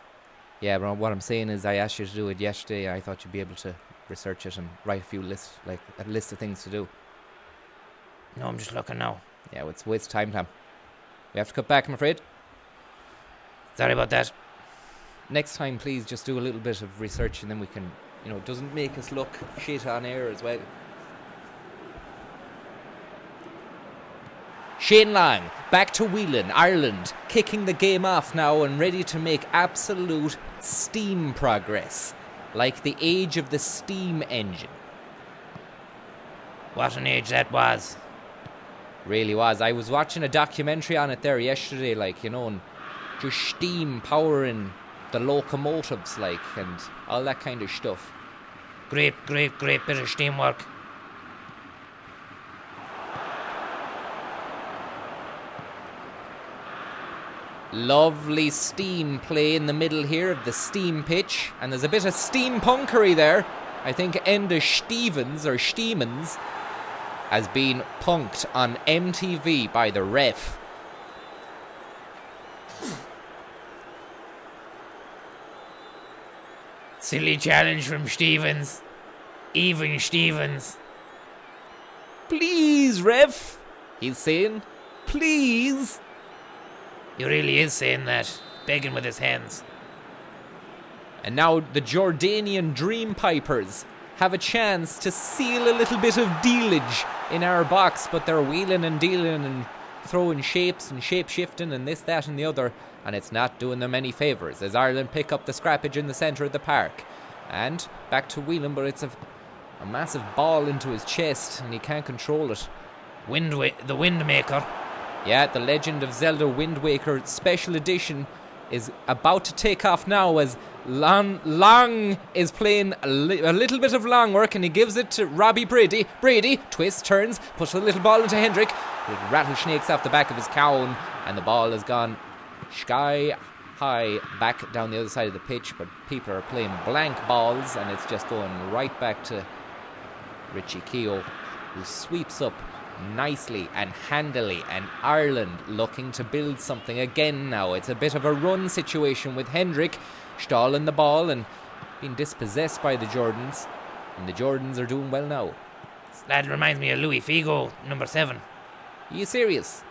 Yeah, but what I'm saying is I asked you to do it yesterday. I thought you'd be able to research it and write a list of things to do. No, I'm just looking now. Yeah, well, it's waste time, Tom. We have to cut back, I'm afraid. Sorry about that. Next time, please just do a little bit of research, and then we can, it doesn't make us look shit on air as well. Shane Long, back to Whelan, Ireland, kicking the game off now and ready to make absolute steam progress, like the age of the steam engine. What an age that was. Really was. I was watching a documentary on it there yesterday, and just steam powering the locomotives, and all that kind of stuff. Great bit of steam work. Lovely steam play in the middle here of the steam pitch, and there's a bit of steampunkery there. I think Enda Stevens has been punked on MTV by the ref. Silly challenge from Stevens. Even Stevens. Please, ref, he's saying. Please. He really is saying that, begging with his hands. And now the Jordanian Dream Pipers have a chance to seal a little bit of dealage in our box, but they're wheeling and dealing and throwing shapes and shape-shifting and this, that and the other, and it's not doing them any favours as Ireland pick up the scrappage in the centre of the park. And back to Whelan, but it's a massive ball into his chest and he can't control it. The Windmaker. Yeah, the Legend of Zelda Wind Waker Special Edition is about to take off now as Long is playing a little bit of long work, and he gives it to Robbie Brady. Brady twists, turns, puts a little ball into Hendrick. It rattlesnakes off the back of his cown, and the ball has gone sky high back down the other side of the pitch, but people are playing blank balls, and it's just going right back to Richie Keogh, who sweeps up nicely and handily, and Ireland looking to build something again now. It's a bit of a run situation with Hendrick stalling the ball and being dispossessed by the Jordans, and the Jordans are doing well now. That reminds me of Louis Figo, number 7. Are you serious?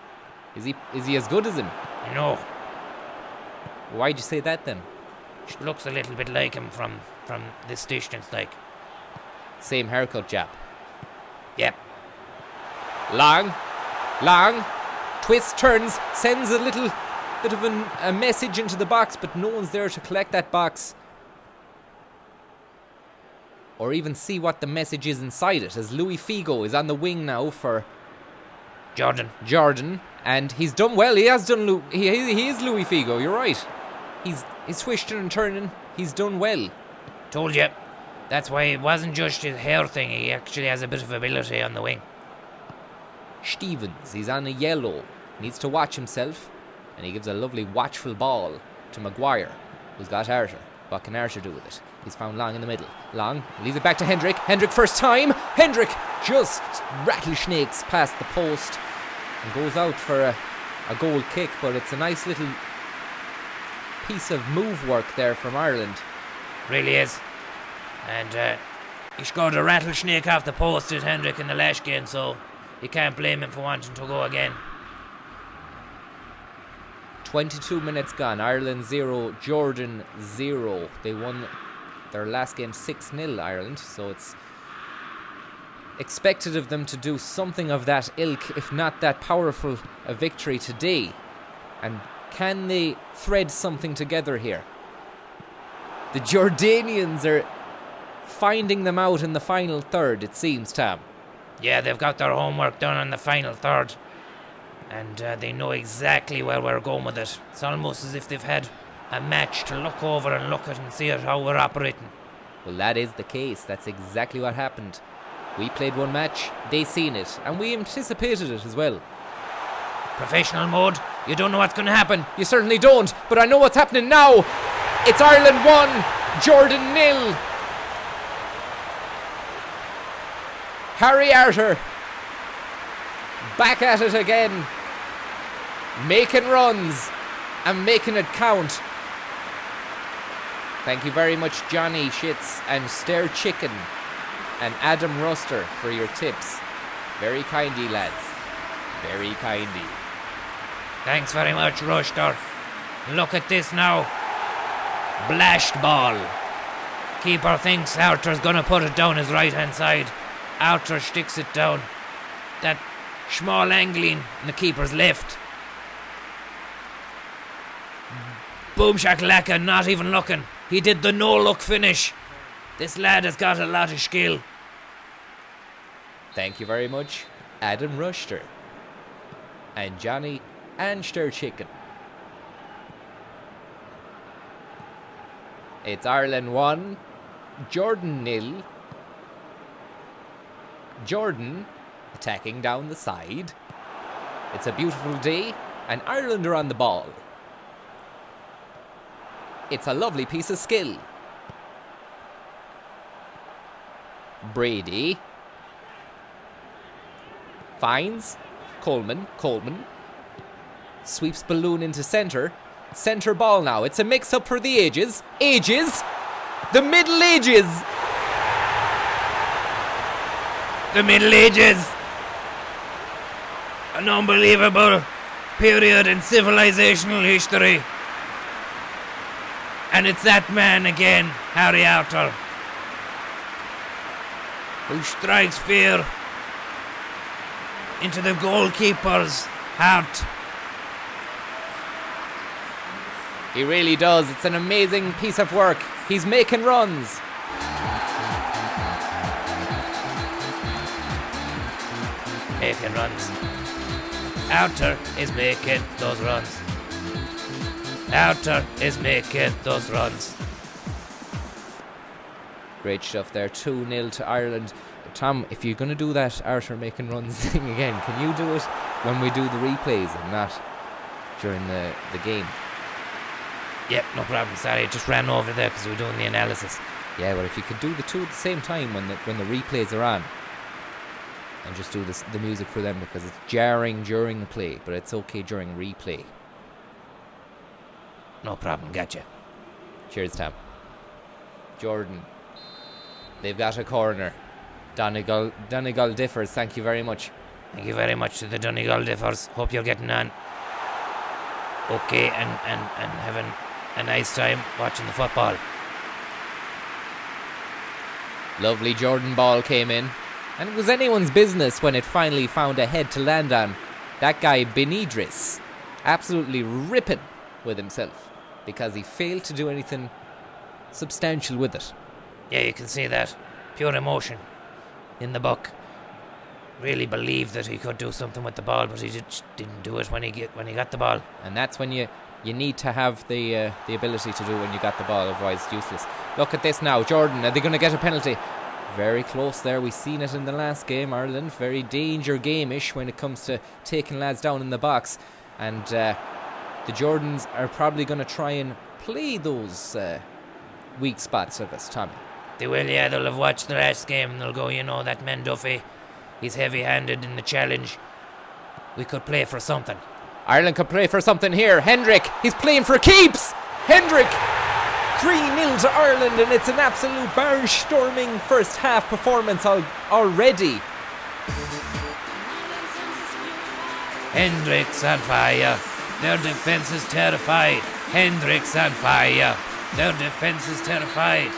Is he as good as him? No. Why'd you say that then? Just looks a little bit like him from this distance, like. Same haircut, Jap. Yep. Long, twists, turns, sends a little bit of a message into the box, but no one's there to collect that box or even see what the message is inside it, as Louis Figo is on the wing now for Jordan, and he's done well. He has done. He is Louis Figo. You're right. He's twisting and turning. He's done well. Told you. That's why it wasn't just his hair thing. He actually has a bit of ability on the wing. Stevens, he's on a yellow, needs to watch himself, and he gives a lovely watchful ball to Maguire, who's got Arthur. What can Arthur do with it? He's found Long in the middle. Long leaves it back to Hendrick. Hendrick first time. Hendrick just rattlesnakes past the post and goes out for a goal kick, but it's a nice little piece of move work there from Ireland. Really is. And he scored a rattlesnake off the post at Hendrick in the last game, so you can't blame him for wanting to go again. 22 minutes gone. Ireland 0, Jordan 0. They won their last game 6-0, Ireland, so it's expected of them to do something of that ilk, if not that powerful a victory today. And can they thread something together here? The Jordanians are finding them out in the final third, it seems, Tom. Yeah, they've got their homework done on the final third, and they know exactly where we're going with it. It's almost as if they've had a match to look over and look at and see how we're operating. Well, that is the case. That's exactly what happened. We played one match, they seen it, and we anticipated it as well. Professional mode, you don't know what's going to happen. You certainly don't, but I know what's happening now. It's Ireland 1, Jordan 0. Harry Arter back at it again, making runs and making it count. Thank you very much, Johnny Shits and Stare Chicken and Adam Ruster, for your tips. Very kindly, lads. Very kindly. Thanks very much, Ruster. Look at this now. Blashed ball. Keeper thinks Arter's gonna put it down his right hand side. Arter sticks it down. That small angling in the keeper's left. Boom shakalaka, not even looking. He did the no-look finish. This lad has got a lot of skill. Thank you very much, Adam Ruster and Johnny and Stir Chicken. It's Ireland 1, Jordan 0. Jordan attacking down the side. It's a beautiful day and Ireland are on the ball. It's a lovely piece of skill. Brady finds Coleman. Sweeps balloon into centre. Centre ball now. It's a mix-up for the ages. The Middle Ages. The Middle Ages. An unbelievable period in civilizational history. And it's that man again, Harry Arter, who strikes fear into the goalkeeper's heart. He really does. It's an amazing piece of work. He's making runs. Making runs. Arter is making those runs. Arter is making those runs. Great stuff there. 2-0 to Ireland. Tom, if you're going to do that Arter making runs thing again, can you do it when we do the replays and not during the game? Yep, no problem. Sorry, I just ran over there because we were doing the analysis. Yeah, well, if you could do the two at the same time when the replays are on, and just do the music for them, because it's jarring during the play, but it's okay during replay. No problem, gotcha. Cheers, Tom. Jordan. They've got a corner. Donegal Differs, thank you very much. Thank you very much to the Donegal Differs. Hope you're getting on okay and having a nice time watching the football. Lovely Jordan ball came in, and it was anyone's business when it finally found a head to land on. That guy Benidris, absolutely ripping with himself because he failed to do anything substantial with it. Yeah, you can see that. Pure emotion in the buck. Really believed that he could do something with the ball, but he just didn't do it when he got the ball. And that's when you need to have the ability to do when you got the ball, otherwise it's useless. Look at this now. Jordan, are they going to get a penalty? Very close there. We've seen it in the last game, Ireland. Very danger game-ish when it comes to taking lads down in the box. And the Jordans are probably going to try and play those weak spots of us, Tommy. They will, yeah. They'll have watched the last game and they'll go, that man Duffy, he's heavy-handed in the challenge. We could play for something. Ireland could play for something here. Hendrick, he's playing for keeps. Hendrick, 3-0 to Ireland, and it's an absolute barnstorming first half performance already. Hendrick's on fire. Their defence is terrified. Hendrick's on fire. Their defence is terrified.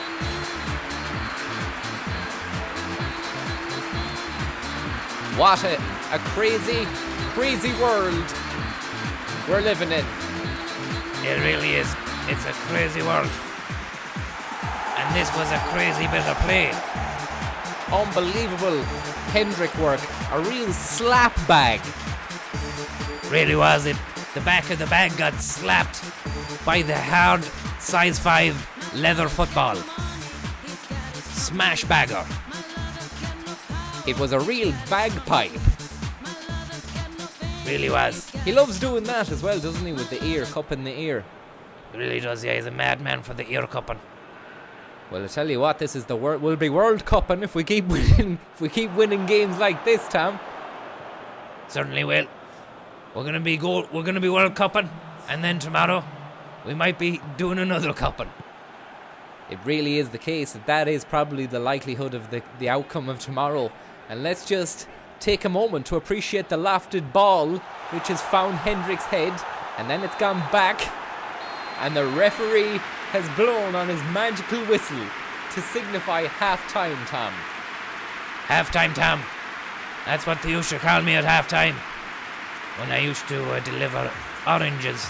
What a crazy, crazy world we're living in. It really is. It's a crazy world. And this was a crazy bit of play. Unbelievable Hendrick work. A real slap bag. Really was it. The back of the bag got slapped by the hard size 5 leather football. Smash bagger. It was a real bagpipe. Really was. He loves doing that as well, doesn't he, with the ear, cupping the ear. He really does, yeah. He's a madman for the ear cupping. Well, I tell you what, this is the we'll be World Cupping if we keep winning. If we keep winning games like this, Tom. Certainly will. We're gonna be World Cupping, and then tomorrow we might be doing another cupping. It really is the case that is probably the likelihood of the outcome of tomorrow. And let's just take a moment to appreciate the lofted ball, which has found Hendrick's head, and then it's gone back, and the referee has blown on his magical whistle to signify half-time, Tom. Half-time, Tom. That's what they used to call me at half-time, when I used to deliver oranges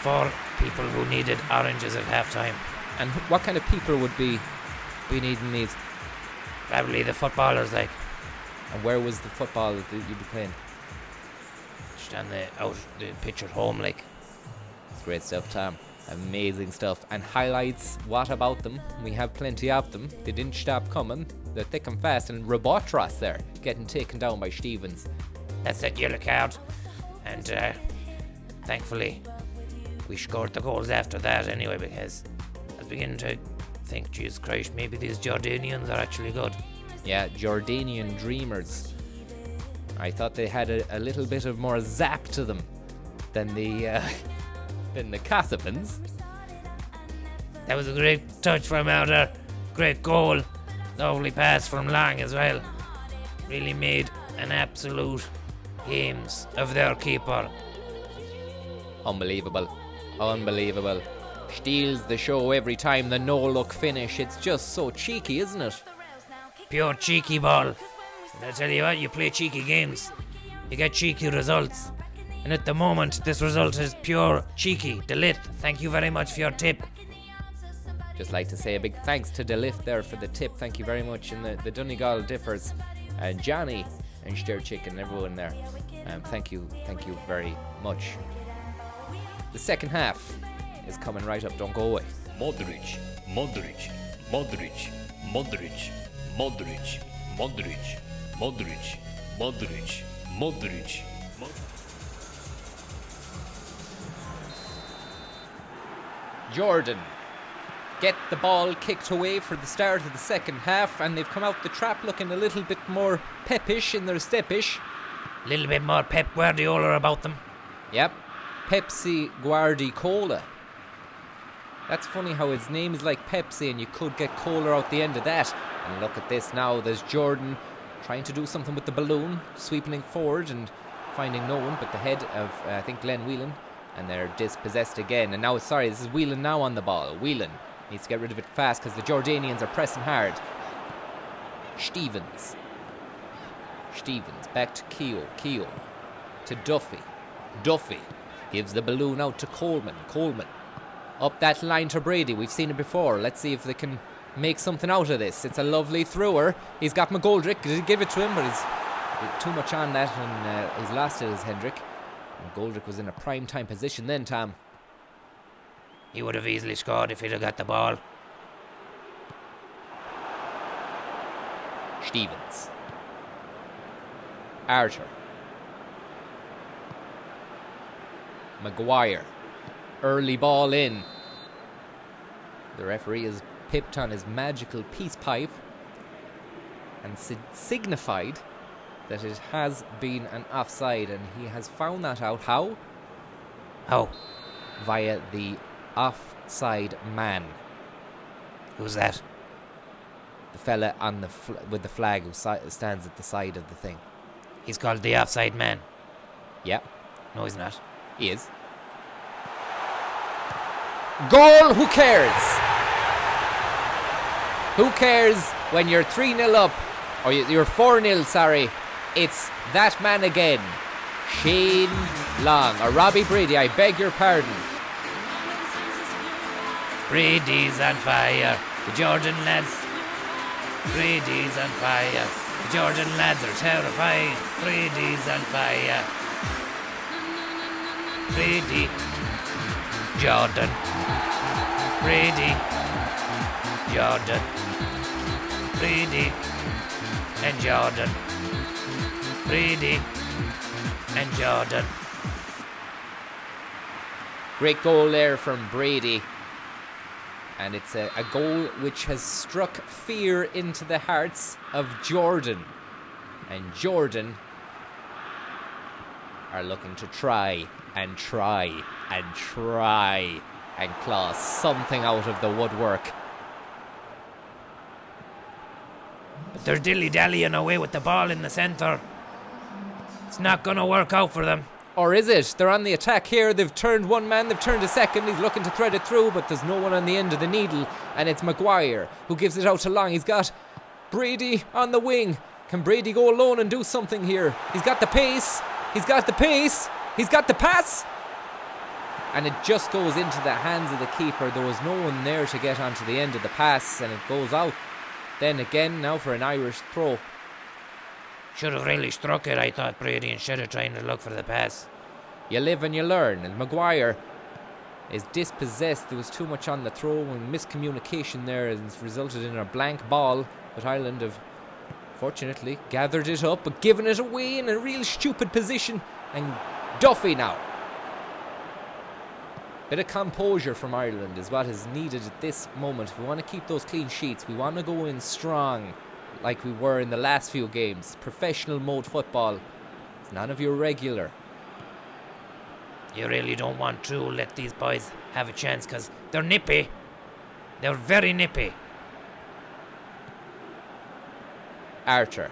for people who needed oranges at half-time. And what kind of people would be needing these? Probably the footballers, like. And where was the football that you'd be playing? Just on the pitch at home, like. It's great stuff, Tom. Amazing stuff. And highlights, what about them? We have plenty of them. They didn't stop coming. They're thick and fast. And Robotros there, getting taken down by Stevens. That's that yellow card. And thankfully, we scored the goals after that anyway, because I was beginning to think, Jesus Christ, maybe these Jordanians are actually good. Yeah, Jordanian dreamers. I thought they had a little bit of more zap to them than the Cassavans. That was a great touch from out there. Great goal. Lovely pass from Long as well. Really made an absolute games of their keeper. Unbelievable. Unbelievable. Steals the show every time, the no-look finish. It's just so cheeky, isn't it? Pure cheeky ball. And I tell you what, you play cheeky games, you get cheeky results. And at the moment, this result is pure cheeky. Delith, thank you very much for your tip. Just like to say a big thanks to Delith there for the tip. Thank you very much. And the Donegal Differs and Johnny and Stair Chicken, everyone there. Thank you very much. The second half is coming right up. Don't go away. Modric, Modric, Modric, Modric, Modric, Modric, Modric, Modric, Modric. Jordan get the ball kicked away for the start of the second half, and they've come out the trap looking a little bit more pepish in their stepish. A little bit more Pep Guardiola about them. Yep, Pepsi Guardi-Cola. That's funny how his name is like Pepsi and you could get cola out the end of that. And look at this now, there's Jordan trying to do something with the balloon, sweeping it forward and finding no one but the head of, I think, Glenn Whelan. And they're dispossessed again. And now, this is Whelan now on the ball. Whelan needs to get rid of it fast because the Jordanians are pressing hard. Stevens back to Keogh to Duffy gives the balloon out to Coleman up that line to Brady. We've seen it before. Let's see if they can make something out of this. It's a lovely thrower. He's got McGoldrick. Did he give it to him? But he's too much on that, and he's lost it as Hendrick. McGoldrick was in a prime time position then, Tom. He would have easily scored if he'd have got the ball. Stevens. Archer. Maguire. Early ball in. The referee is pipped on his magical peace pipe and signified that it has been an offside, and he has found that out. How? Via the offside man. Who's that? The fella on with the flag who stands at the side of the thing. He's called the offside man. Yep. No, he's not. He is. Goal! Who cares? Who cares when you're 3-0 up, or you're 4-0, sorry. It's that man again, Shane Long, or Robbie Brady, I beg your pardon. Brady's on fire, the Jordan lads. Brady's on fire, the Jordan lads are terrified. Brady's on fire. Brady, Jordan, Brady, Jordan, Brady, and Jordan. Brady and Jordan. Great goal there from Brady. And it's a goal which has struck fear into the hearts of Jordan. And Jordan are looking to try and claw something out of the woodwork. But they're dilly-dallying away with the ball in the centre. It's not going to work out for them. Or is it? They're on the attack here. They've turned one man, they've turned a second. He's looking to thread it through, but there's no one on the end of the needle. And it's Maguire who gives it out to Long. He's got Brady on the wing. Can Brady go alone and do something here? He's got the pace. He's got the pace. He's got the pass. And it just goes into the hands of the keeper. There was no one there to get onto the end of the pass, and it goes out. Then again, now for an Irish throw. Should have really struck it, I thought, Brady, instead of trying to look for the pass. You live and you learn. And Maguire is dispossessed. There was too much on the throw, and miscommunication there has resulted in a blank ball. But Ireland have fortunately gathered it up, but given it away in a real stupid position. And Duffy now. Bit of composure from Ireland is what is needed at this moment. If we want to keep those clean sheets, we want to go in strong like we were in the last few games. Professional mode football. It's none of your regular. You really don't want to let these boys have a chance because they're nippy. They're very nippy. Archer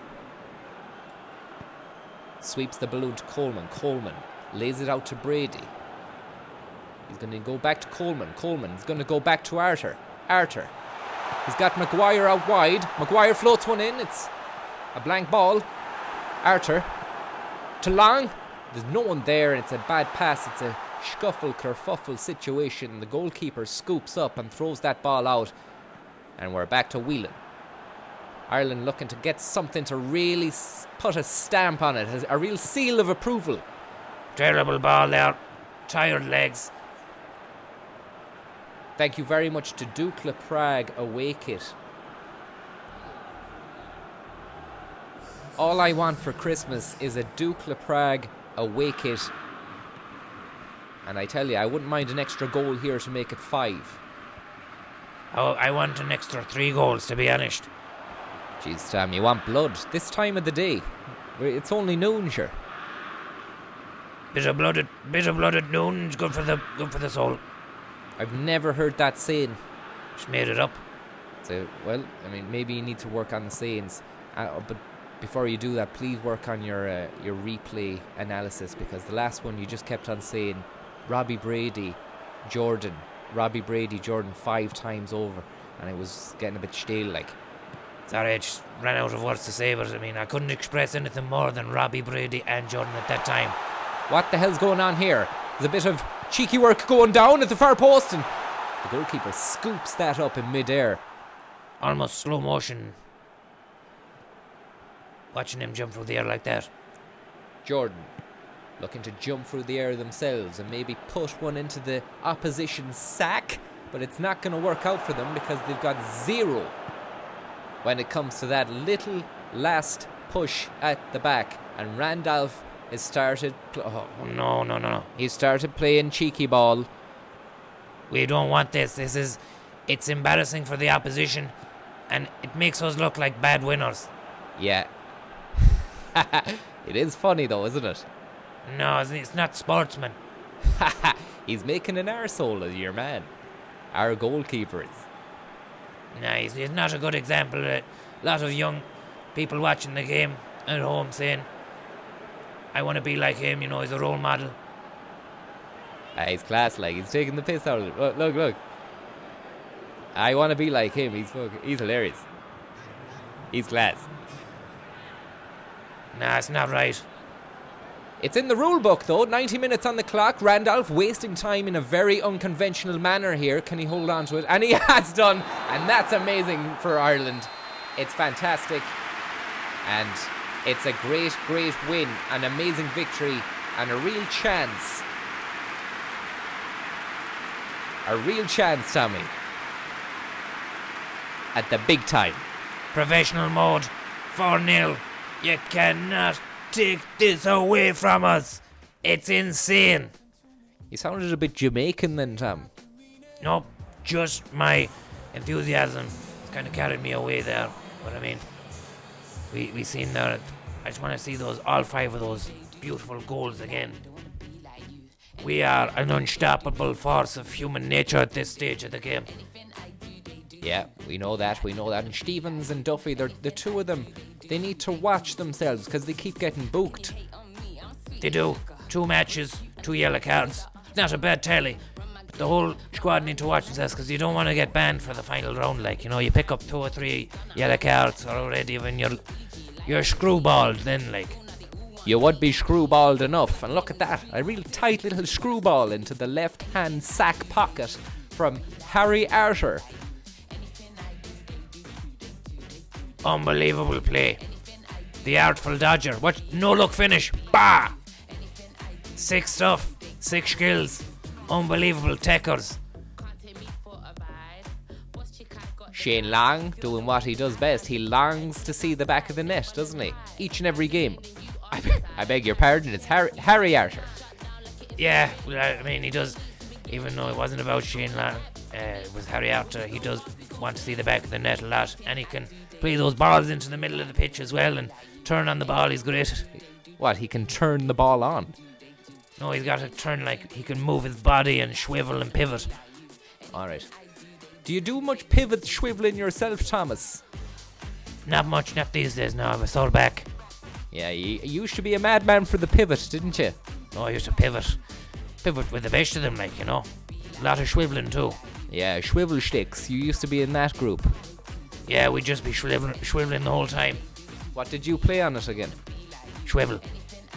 sweeps the balloon to Coleman. Coleman lays it out to Brady. He's going to go back to Coleman. Coleman is going to go back to Archer. Archer. He's got Maguire out wide. Maguire floats one in. It's a blank ball. Archer to Long. There's no one there, and it's a bad pass. It's a scuffle, kerfuffle situation. The goalkeeper scoops up and throws that ball out. And we're back to Whelan. Ireland looking to get something to really put a stamp on it. A real seal of approval. Terrible ball there. Tired legs. Thank you very much to Dukla Prague away kit. All I want for Christmas is a Dukla Prague away kit. And I tell you, I wouldn't mind an extra goal here to make it 5. Oh, I want an extra 3 goals, to be honest. Jeez, Sam, you want blood this time of the day. It's only noon, sure. Bit of blood at noon is good for the soul. I've never heard that saying. Just made it up. So, well, I mean, maybe you need to work on the sayings. But before you do that, please work on your replay analysis, because the last one you just kept on saying Robbie Brady, Jordan 5 times over, and it was getting a bit stale like. Sorry, I just ran out of words to say, but I mean, I couldn't express anything more than Robbie Brady and Jordan at that time. What the hell's going on here? There's a bit of cheeky work going down at the far post, and the goalkeeper scoops that up in mid-air. Almost slow motion. Watching him jump through the air like that. Jordan looking to jump through the air themselves and maybe put one into the opposition sack, but it's not going to work out for them because they've got 0 when it comes to that little last push at the back. And Randolph has started... No. He started playing cheeky ball. We don't want this. It's embarrassing for the opposition, and it makes us look like bad winners. Yeah. It is funny though, isn't it? No, it's not sportsman. He's making an arsehole of your man. Our goalkeeper is. Nah, he's not a good example. A lot of young people watching the game at home saying, I want to be like him, he's a role model. He's class, like, he's taking the piss out of it. Look. I want to be like him. He's hilarious. He's class. Nah, it's not right. It's in the rule book though. 90 minutes on the clock. Randolph wasting time in a very unconventional manner here. Can he hold on to it? And he has done. And that's amazing for Ireland. It's fantastic. And it's a great, great win. An amazing victory. And a real chance. A real chance, Tommy. At the big time. Professional mode 4-0. You cannot take this away from us. It's insane. You sounded a bit Jamaican then, Tom. Nope, just my enthusiasm kind of carried me away there. But I mean, we seen that. I just want to see all 5 of those beautiful goals again. We are an unstoppable force of human nature at this stage of the game. Yeah, we know that. And Stevens and Duffy, the 2 of them, they need to watch themselves because they keep getting booked. They do. 2 matches, 2 yellow cards. It's not a bad tally. But the whole squad need to watch themselves because you don't want to get banned for the final round. Like, you know, you pick up 2 or 3 yellow cards already when you're screwballed then, like. You would be screwballed enough. And look at that. A real tight little screwball into the left-hand sack pocket from Harry Arter. Unbelievable play. The artful dodger. What? No look finish. Bah! 6 stuff. 6 skills. Unbelievable techers. Shane Long doing what he does best. He longs to see the back of the net, doesn't he? Each and every game. I beg your pardon, it's Harry Arter. Yeah, I mean, he does, even though it wasn't about Shane Long, it was Harry Arter, he does want to see the back of the net a lot, and he can play those balls into the middle of the pitch as well and turn on the ball. He's great at it. What, he can turn the ball on? No, he's got to turn, like, he can move his body and swivel and pivot. Alright. Do you do much pivot swiveling yourself, Thomas? Not much, not these days now. I'm a sore back. Yeah, you used to be a madman for the pivot, didn't you? No, I used to pivot with the best of them, like, you know. A lot of swiveling too. Yeah, swivel sticks. You used to be in that group. Yeah, we'd just be swiveling the whole time. What did you play on it again? Swivel.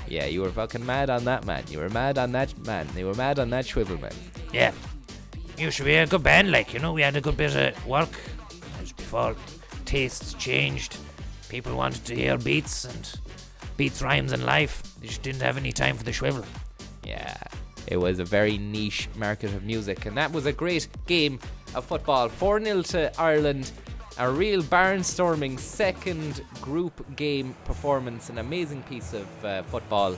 Yeah, you were fucking mad on that, man. You were mad on that, man. You were mad on that swivel, man. Yeah. Used to be a good band, like, you know. We had a good bit of work. Just before tastes changed. People wanted to hear beats, rhymes, and life. They just didn't have any time for the swivel. Yeah, it was a very niche market of music, and that was a great game of football. 4-0 to Ireland. A real barnstorming second group game performance. An amazing piece of football.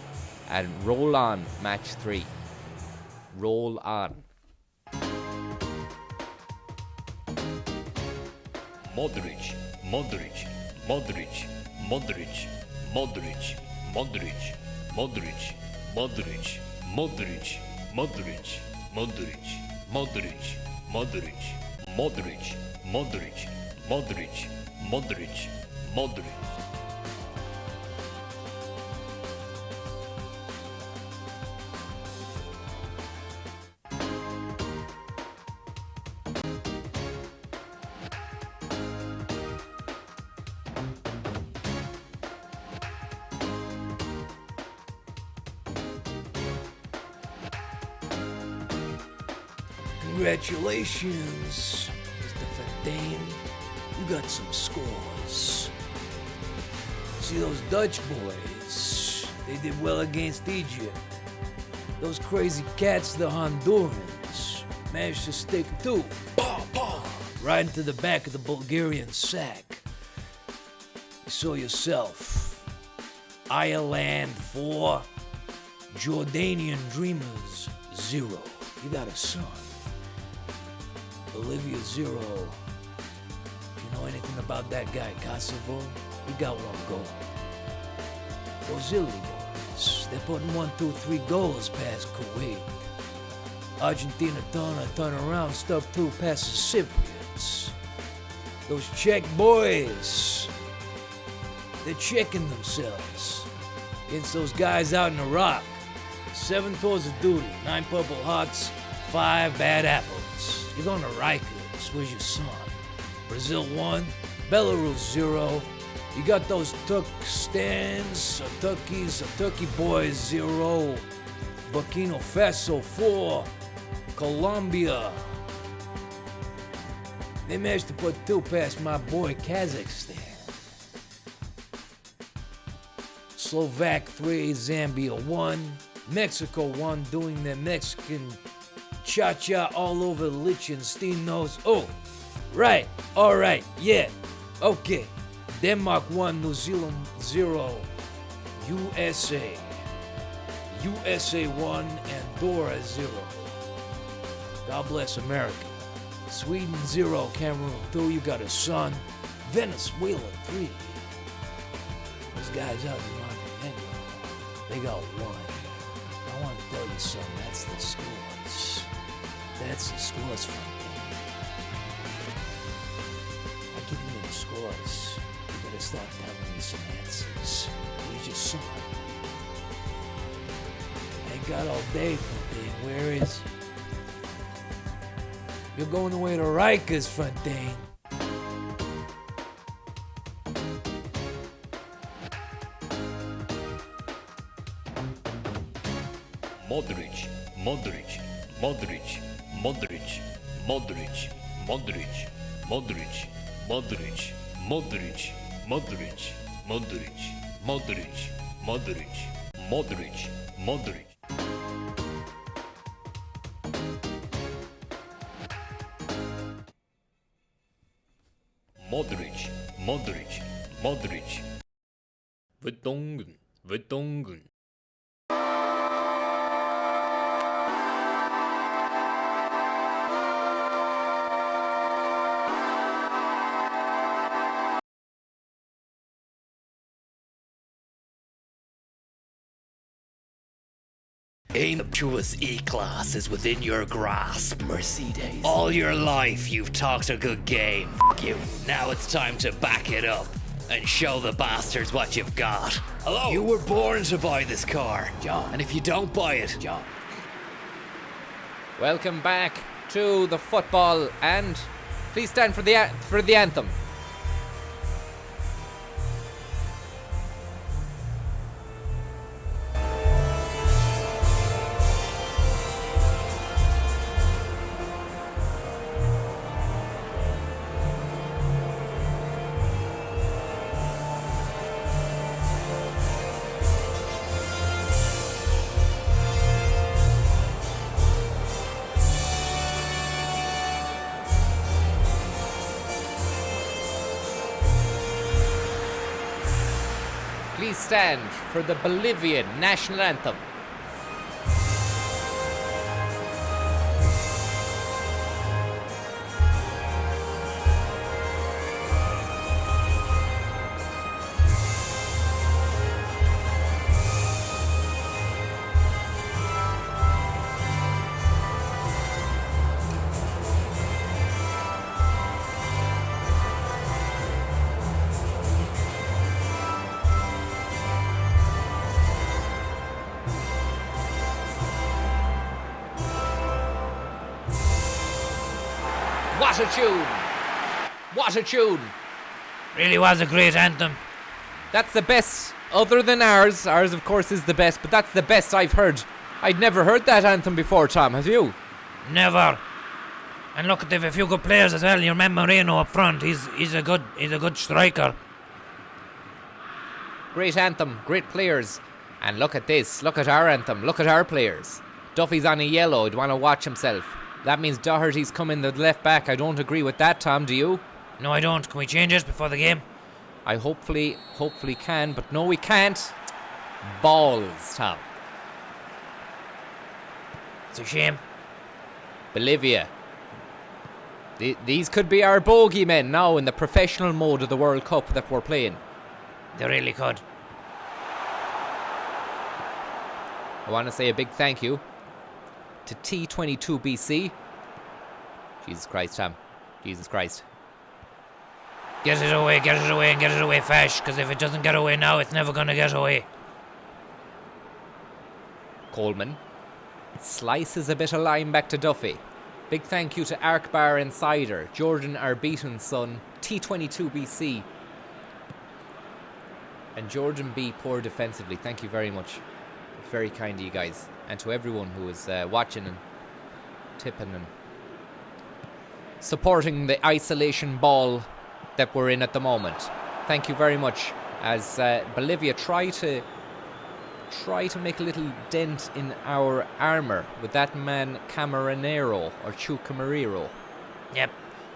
And roll on, match 3. Roll on. Modric, Modric, Modric, Modric, Modric, Modric, Modric, Modric, Modric, Modric, Modric, Modric, Modric, Modric, Modric, Modric, Modric, Modric. Congratulations, Mr. Fontaine. You got some scores. See those Dutch boys? They did well against Egypt. Those crazy cats, the Hondurans, managed to stick 2, right into the back of the Bulgarian sack. You saw yourself. Ireland 4, Jordanian Dreamers 0. You got a son. Bolivia 0. Do you know anything about that guy, Kosovo? He got 1 goal. Those Italy boys, they're putting 1, 2, 3 goals past Kuwait. Argentina turn around, stuff 2 past the Cypriots. Those Czech boys, they're checking themselves against those guys out in Iraq. 7 tours of duty, 9 purple hearts, 5 bad apples. You're going to Rikers. Where's your son? Brazil 1, Belarus 0. You got those Turkstans, or Turkeys, or Turkey boys 0. Burkina Faso 4. Colombia. They managed to put 2 past my boy Kazakhstan. Slovak 3, Zambia 1. Mexico 1, doing their Mexican cha-cha all over Liechtenstein knows. Oh, right, alright, yeah, okay. Denmark 1, New Zealand 0. USA. USA 1, Andorra 0. God bless America. Sweden 0, Cameroon 2. You got a son. Venezuela 3. Those guys out in Montenegro, they got 1. I want to tell you something. That's the scores. That's the scores from me. I give you the scores. You better start telling me some answers. Where's your son? I ain't got all day for me. Where is he? You're going away to Rikers, Fontaine. Modric, Modric, Modric, Modric, Modric, Modric, Modric, Modric, Modric, Modric, Modric, Modric, Modric, Modric, Modric. Modric, Modric, Modric. Vertonghen, Vertonghen. Sumptuous E-Class is within your grasp, Mercedes. All your life you've talked a good game. F*** you. Now it's time to back it up and show the bastards what you've got. Hello. You were born to buy this car, John. And if you don't buy it, John. Welcome back to the football, and please stand for the anthem. Please stand for the Bolivian national anthem. What a tune! What a tune! Really was a great anthem. That's the best, other than ours. Ours, of course, is the best, but that's the best I've heard. I'd never heard that anthem before, Tom, have you? Never. And look, they've a few good players as well. You remember Moreno up front. He's a good striker. Great anthem, great players. And look at this, look at our anthem, look at our players. Duffy's on a yellow, he'd want to watch himself. That means Doherty's coming the left back. I don't agree with that, Tom, do you? No, I don't. Can we change it before the game? I hopefully can, but no, we can't. Balls, Tom. It's a shame. Bolivia. These could be our bogeymen now in the professional mode of the World Cup that we're playing. They really could. I want to say a big thank you to T22BC. Jesus Christ, Tom. Jesus Christ. Get it away, and get it away fast, because if it doesn't get away now, it's never going to get away. Coleman slices a bit of line back to Duffy. Big thank you to Arkbar Insider, Jordan Arbeaton's son, T22BC, and Jordan B. Poor defensively. Thank you very much. Very kind of you guys. And to everyone who is watching and tipping and supporting the isolation ball that we're in at the moment. Thank you very much, as Bolivia try to make a little dent in our armour with that man Camarero, or Yep,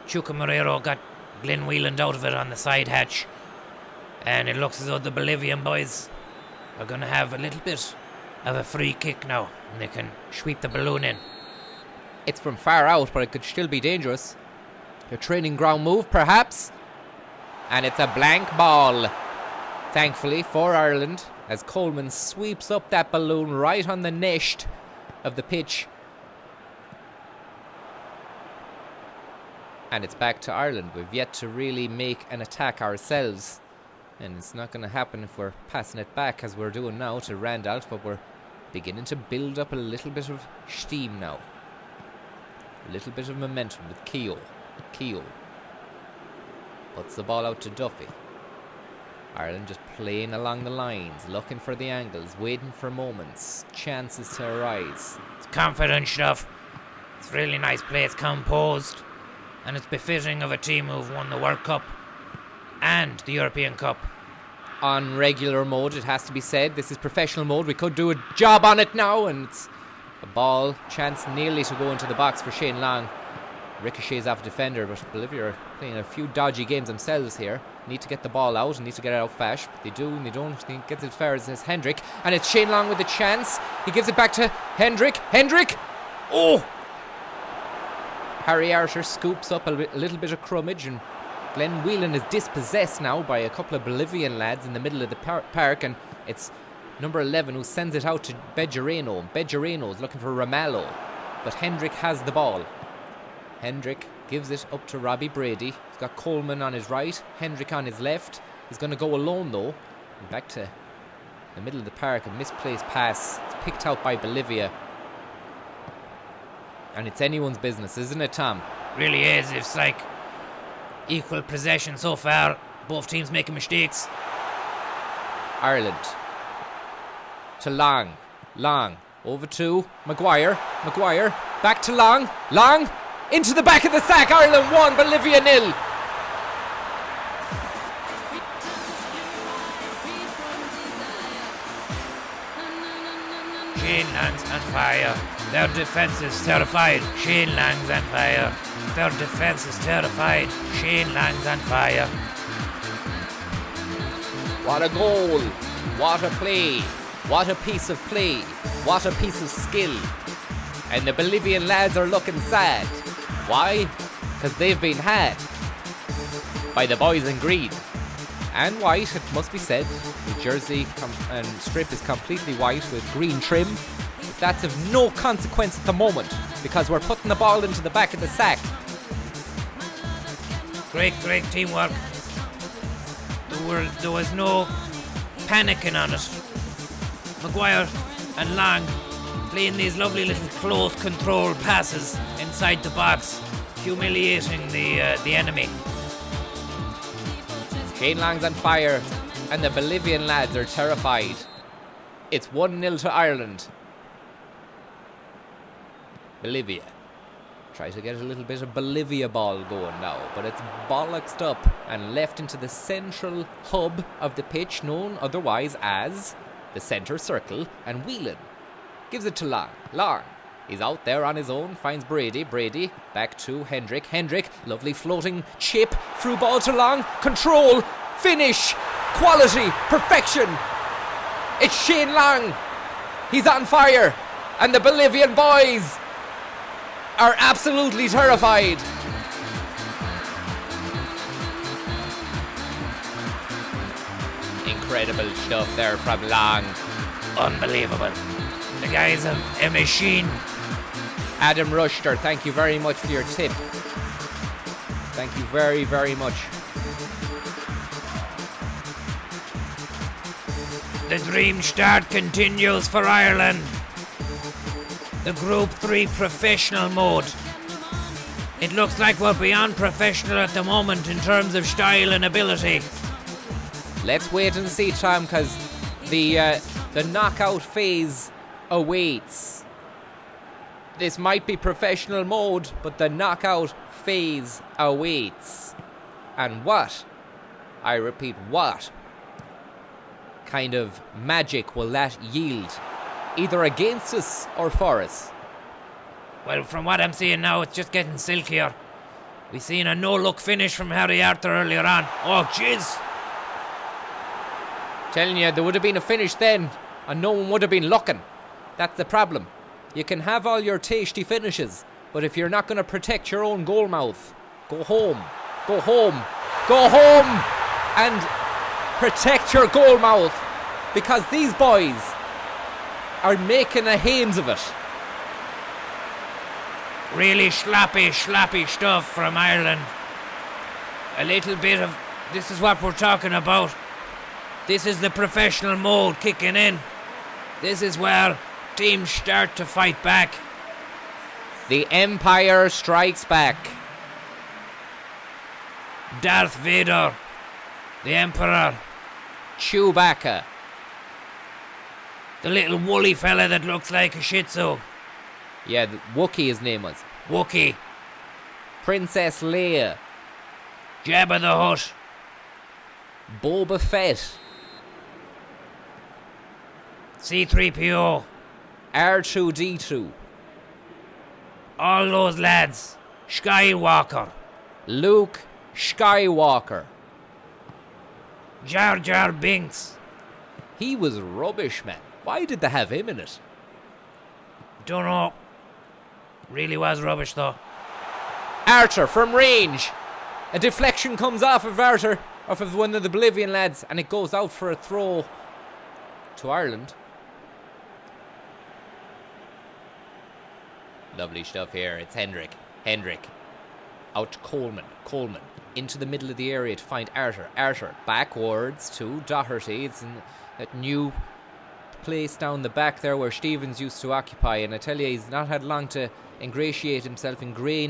Chucamarero got Glenn Wheeland out of it on the side hatch. And it looks as though the Bolivian boys are going to have a little bit of a free kick now. And they can sweep the balloon in. It's from far out, but it could still be dangerous. A training ground move, perhaps. And it's a blank ball, thankfully, for Ireland, as Coleman sweeps up that balloon right on the nest of the pitch. And it's back to Ireland. We've yet to really make an attack ourselves. And it's not going to happen if we're passing it back, as we're doing now, to Randolph, but we're beginning to build up a little bit of steam now. A little bit of momentum with Keogh. Puts the ball out to Duffy. Ireland just playing along the lines, looking for the angles, waiting for moments, chances to arise. It's confident stuff. It's really nice play. It's composed. And it's befitting of a team who've won the World Cup and the European Cup. On regular mode, it has to be said. This is professional mode. We could do a job on it now, and it's a ball, chance nearly to go into the box for Shane Long. Ricochets off a defender, but Bolivia are playing a few dodgy games themselves here. Need to get the ball out and need to get it out fast. But they do and they don't. I think it gets as far as Hendrick. And it's Shane Long with the chance. He gives it back to Hendrick. Oh! Harry Archer scoops up a little bit of crummage, and Glenn Whelan is dispossessed now by a couple of Bolivian lads in the middle of the park, and it's number 11 who sends it out to Bejarano. Bejarano is looking for Ramallo, but Hendrick has the ball. Hendrick gives it up to Robbie Brady. He's got Coleman on his right, Hendrick on his left. He's going to go alone though. And back to the middle of the park, a misplaced pass. It's picked out by Bolivia. And it's anyone's business, isn't it, Tom? Really is. It's like equal possession so far. Both teams making mistakes. Ireland to Long over to Maguire, back to Long into the back of the sack. Ireland 1, Bolivia 0. Shane Lang's on fire. Their defense is terrified. Shane Lang's on fire. Their defense is terrified. Shane Lang's on fire. What a goal. What a play. What a piece of play. What a piece of skill. And the Bolivian lads are looking sad. Why? Because they've been had by the boys in green. And white, it must be said. The jersey and strip is completely white with green trim. That's of no consequence at the moment, because we're putting the ball into the back of the sack. Great teamwork. There was no panicking on it. Maguire and Long playing these lovely little close control passes inside the box, humiliating the enemy. Shane Long's on fire, and the Bolivian lads are terrified. It's 1-0 to Ireland. Bolivia try to get a little bit of Bolivia ball going now, but it's bollocksed up and left into the central hub of the pitch, known otherwise as the centre circle, and Whelan gives it to Long. He's out there on his own, finds Brady, back to Hendrick, lovely floating chip, through ball to Long, control, finish, quality, perfection. It's Shane Long. He's on fire, and the Bolivian boys are absolutely terrified. Incredible stuff there from Long. Unbelievable. The guy's a machine. Adam Rushter, thank you very much for your tip. Thank you very, very much. The dream start continues for Ireland. The Group 3 professional mode. It looks like we're beyond professional at the moment in terms of style and ability. Let's wait and see, Tom, because the knockout phase awaits. This might be professional mode, but the knockout phase awaits. And what? I repeat, what kind of magic will that yield? Either against us or for us? Well, from what I'm seeing now, it's just getting silkier. We seen a no-look finish from Harry Arthur earlier on. Oh, jeez! Telling you, there would have been a finish then, and no one would have been looking. That's the problem. You can have all your tasty finishes, but if you're not going to protect your own goal mouth, go home. Go home. Go home and protect your goal mouth, because these boys are making a hames of it. Really sloppy stuff from Ireland. A little bit of... This is what we're talking about. This is the professional mode kicking in. This is where teams start to fight back. The Empire strikes back. Darth Vader, the Emperor, Chewbacca. the little woolly fella that looks like a Shih Tzu. Yeah, Wookiee his name was. Wookiee, Princess Leia. Jabba the Hutt, Boba Fett. C-3PO, R2-D2. all those lads. Skywalker, Luke Skywalker. Jar Jar Binks. He was rubbish, man. Why did they have him in it? Don't know. Really was rubbish though. Archer from range. A deflection comes off of Archer, off of one of the Bolivian lads, and it goes out for a throw to Ireland. Lovely stuff here. It's Hendrick. Out to Coleman. Into the middle of the area to find Archer. Backwards to Doherty. It's in that new place down the back there where Stevens used to occupy. And I tell you, he's not had long to ingrain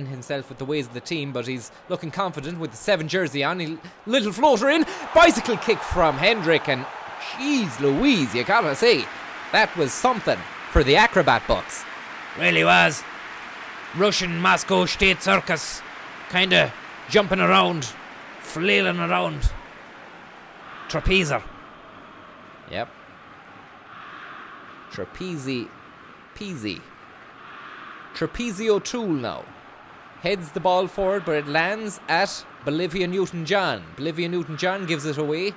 himself with the ways of the team, but he's looking confident with the 7 jersey on. Little floater in. Bicycle kick from Hendrick. And jeez Louise, you gotta say, that was something for the acrobat bucks. Really was. Russian Moscow State Circus. Kinda jumping around, flailing around. Trapezer. Yep. Trapezio Tool now. Heads the ball forward, but it lands at Bolivia Newton-John. Bolivia Newton-John gives it away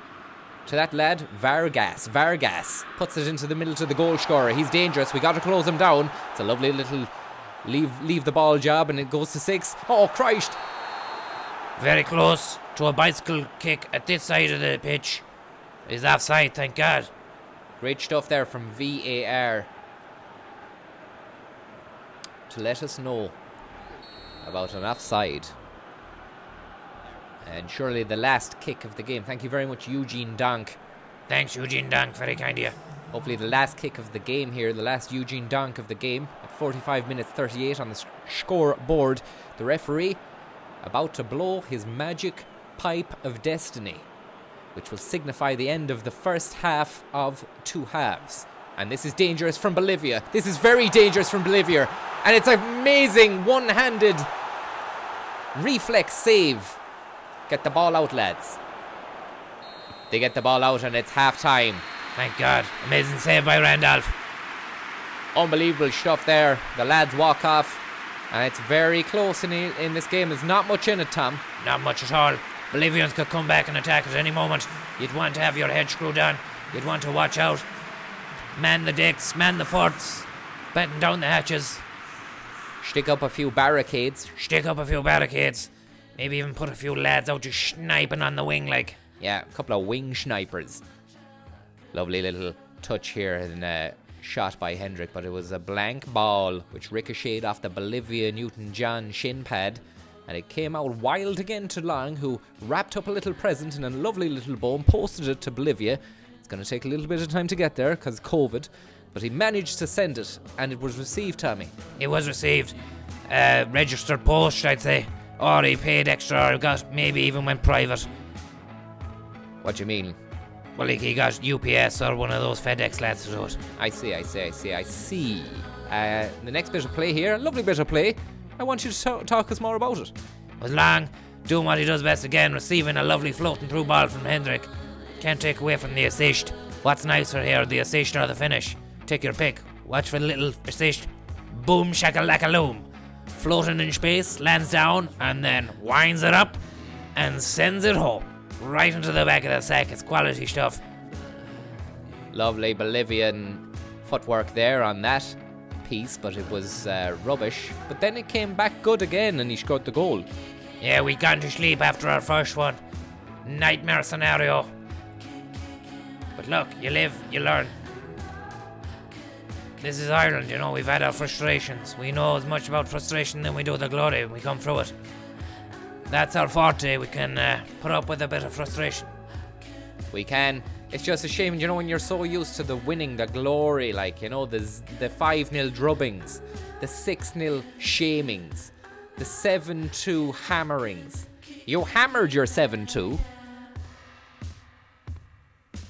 to that lad, Vargas. Vargas puts it into the middle to the goal scorer. He's dangerous. We got to close him down. It's a lovely little leave the ball job, and it goes to 6. Oh, Christ. Very close to a bicycle kick at this side of the pitch. He's offside, thank God. Great stuff there from VAR to let us know about an offside. And surely the last kick of the game. Thank you very much, Eugene Donk. Thanks, Eugene Donk. Very kind of you. Hopefully the last kick of the game here, the last Eugene Donk of the game, at 45 minutes 38 on the scoreboard. The referee about to blow his magic pipe of destiny, which will signify the end of the first half of 2 halves. And this is dangerous from Bolivia. This is very dangerous from Bolivia. And it's an amazing one-handed reflex save. Get the ball out, lads. They get the ball out and it's half-time. Thank God. Amazing save by Randolph. Unbelievable stuff there. The lads walk off. And it's very close in this game. There's not much in it, Tom. Not much at all. Bolivians could come back and attack at any moment. You'd want to have your head screwed on. You'd want to watch out. Man the decks, man the forts. Batten down the hatches. Stick up a few barricades. Maybe even put a few lads out just sniping on the wing like. Yeah, a couple of wing snipers. Lovely little touch here and shot by Hendrick, but it was a blank ball which ricocheted off the Bolivia Newton-John shin pad, and it came out wild again to Long, who wrapped up a little present in a lovely little bow and posted it to Bolivia. It's going to take a little bit of time to get there because COVID, but he managed to send it, and it was received, Tommy. It was received. Registered post, I'd say. Or he paid extra, or got maybe even went private. What do you mean? Well, like he got UPS or one of those FedEx lads to do it. I see. The next bit of play here, lovely bit of play. I want you to talk us more about it. It was Long, doing what he does best again, receiving a lovely floating through ball from Hendrick. Can't take away from the assist. What's nicer here, the assist or the finish? Take your pick. Watch for the little assist. Boom shakalaka-loom. Floating in space, lands down, and then winds it up and sends it home. Right into the back of the sack. It's quality stuff. Lovely Bolivian footwork there on that piece, but it was rubbish. But then it came back good again and he scored the goal. Yeah, we gone to sleep after our first one. Nightmare scenario. But look, you live, you learn. This is Ireland, you know, we've had our frustrations. We know as much about frustration than we do the glory when we come through it. That's our forte, we can put up with a bit of frustration. We can. It's just a shame, you know, when you're so used to the winning, the glory, like, you know, the 5-0 drubbings, the 6-0 shamings, the 7-2 hammerings. You hammered your 7-2.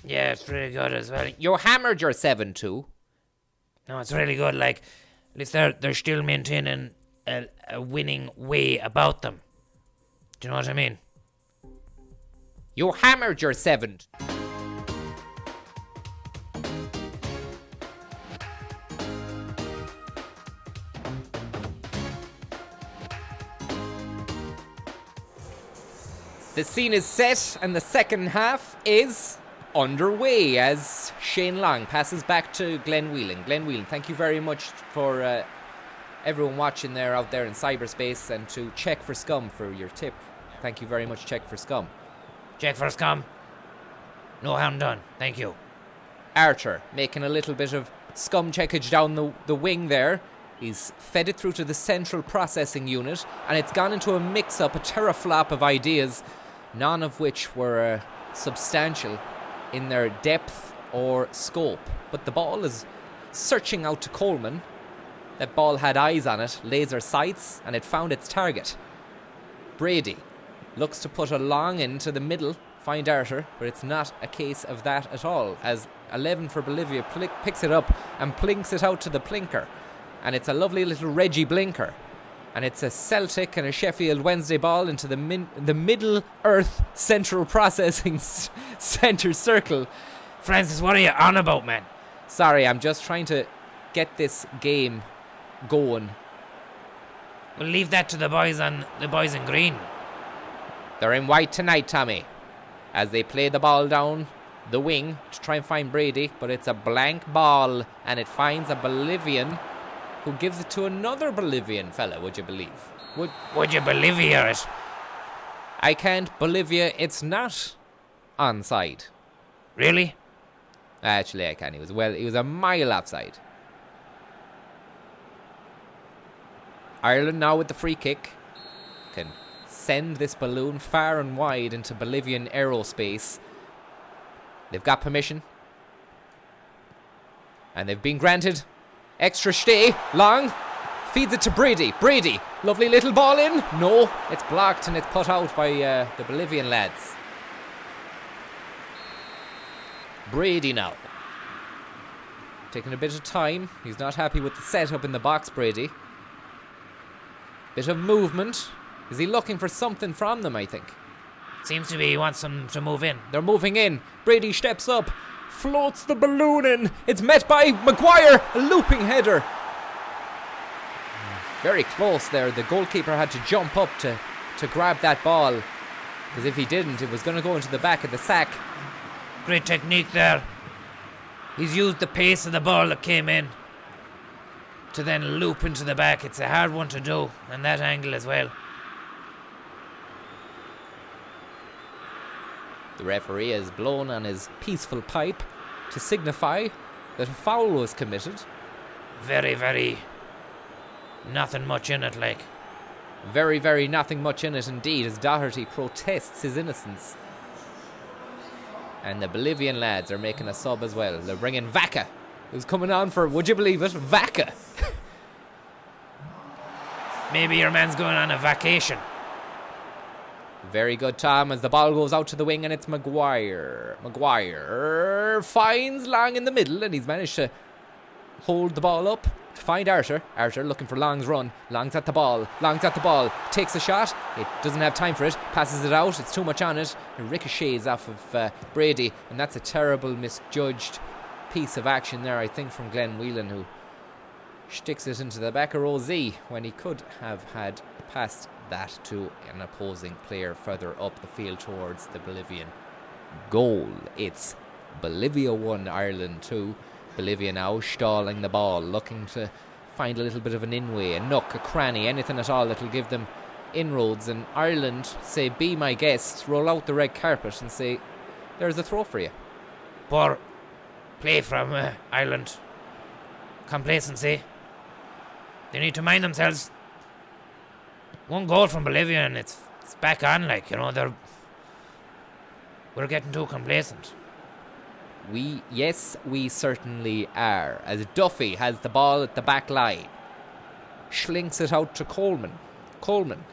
Yeah, it's really good as well. You hammered your 7-2. No, it's really good, like, at least they're still maintaining a winning way about them. Do you know what I mean? You hammered your 7. The scene is set and the second half is underway as Shane Long passes back to Glenn Whelan. Glenn Whelan, thank you very much for everyone watching there out there in cyberspace, and to Check for Scum for your tip. Thank you very much, Check for Scum. Check for Scum. No harm done. Thank you. Archer making a little bit of scum checkage down the wing there. He's fed it through to the central processing unit, and it's gone into a mix-up, a teraflop of ideas, none of which were substantial in their depth or scope. But the ball is searching out to Coleman. That ball had eyes on it, laser sights, and it found its target. Brady looks to put a long into the middle, find Arthur, but it's not a case of that at all, as 11 for Bolivia picks it up and plinks it out to the plinker. And it's a lovely little Reggie blinker. And it's a Celtic and a Sheffield Wednesday ball into the Middle Earth Central Processing Centre Circle. Francis, what are you on about, man? Sorry, I'm just trying to get this game going. We'll leave that to the boys in green. They're in white tonight, Tommy, as they play the ball down the wing to try and find Brady, but it's a blank ball and it finds a Bolivian who gives it to another Bolivian fella, would you believe? Would you Bolivia it? I can't. Bolivia, it's not onside. Really? Actually, I can. He was a mile offside. Ireland now with the free kick can send this balloon far and wide into Bolivian aerospace. They've got permission. And they've been granted extra stay. Long feeds it to Brady. Brady, lovely little ball in. No, it's blocked and it's put out by the Bolivian lads. Brady now. Taking a bit of time. He's not happy with the setup in the box, Brady. Bit of movement. Is he looking for something from them, I think? Seems to be he wants them to move in. They're moving in. Brady steps up, floats the balloon in. It's met by Maguire, a looping header. Very close there. The goalkeeper had to jump up to grab that ball, because if he didn't, it was going to go into the back of the sack. Great technique there. He's used the pace of the ball that came in to then loop into the back. It's a hard one to do, and that angle as well. The referee has blown on his peaceful pipe to signify that a foul was committed. Very, very nothing much in it, like. Very, very nothing much in it indeed, as Doherty protests his innocence. And the Bolivian lads are making a sub as well. They're bringing Vaca, who's coming on for, would you believe it, Vaca. Maybe your man's going on a vacation. Very good, Tom, as the ball goes out to the wing and it's Maguire. Maguire finds Long in the middle and he's managed to hold the ball up to find Archer. Archer looking for Long's run. Long's at the ball. Long's at the ball. Takes a shot. It doesn't have time for it. Passes it out. It's too much on it. It ricochets off of Brady, and that's a terrible misjudged piece of action there, I think, from Glenn Whelan, who sticks it into the back of row Z when he could have had passed that to an opposing player further up the field towards the Bolivian goal. It's Bolivia 1, Ireland 2. Bolivia now stalling the ball, looking to find a little bit of an inway, a nook, a cranny, anything at all that'll give them inroads. And Ireland say, be my guest, roll out the red carpet and say, there's a throw for you. Poor play from Ireland. Complacency. They need to mind themselves. One goal from Bolivia and it's back on, like, you know, we're getting too complacent. Yes, we certainly are. As Duffy has the ball at the back line. Schlinks it out to Coleman. Coleman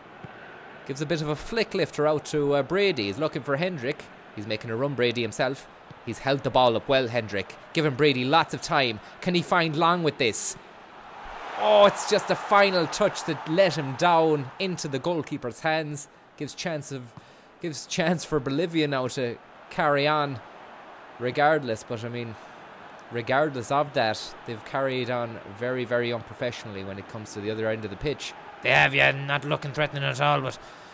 gives a bit of a flick lifter out to Brady. He's looking for Hendrick. He's making a run, Brady himself. He's held the ball up well, Hendrick. Giving Brady lots of time. Can he find Long with this? Oh, it's just a final touch that let him down into the goalkeeper's hands. Gives chance for Bolivia now to carry on regardless. But I mean, regardless of that, they've carried on very, very unprofessionally when it comes to the other end of the pitch. They have, yeah, not looking threatening at all, but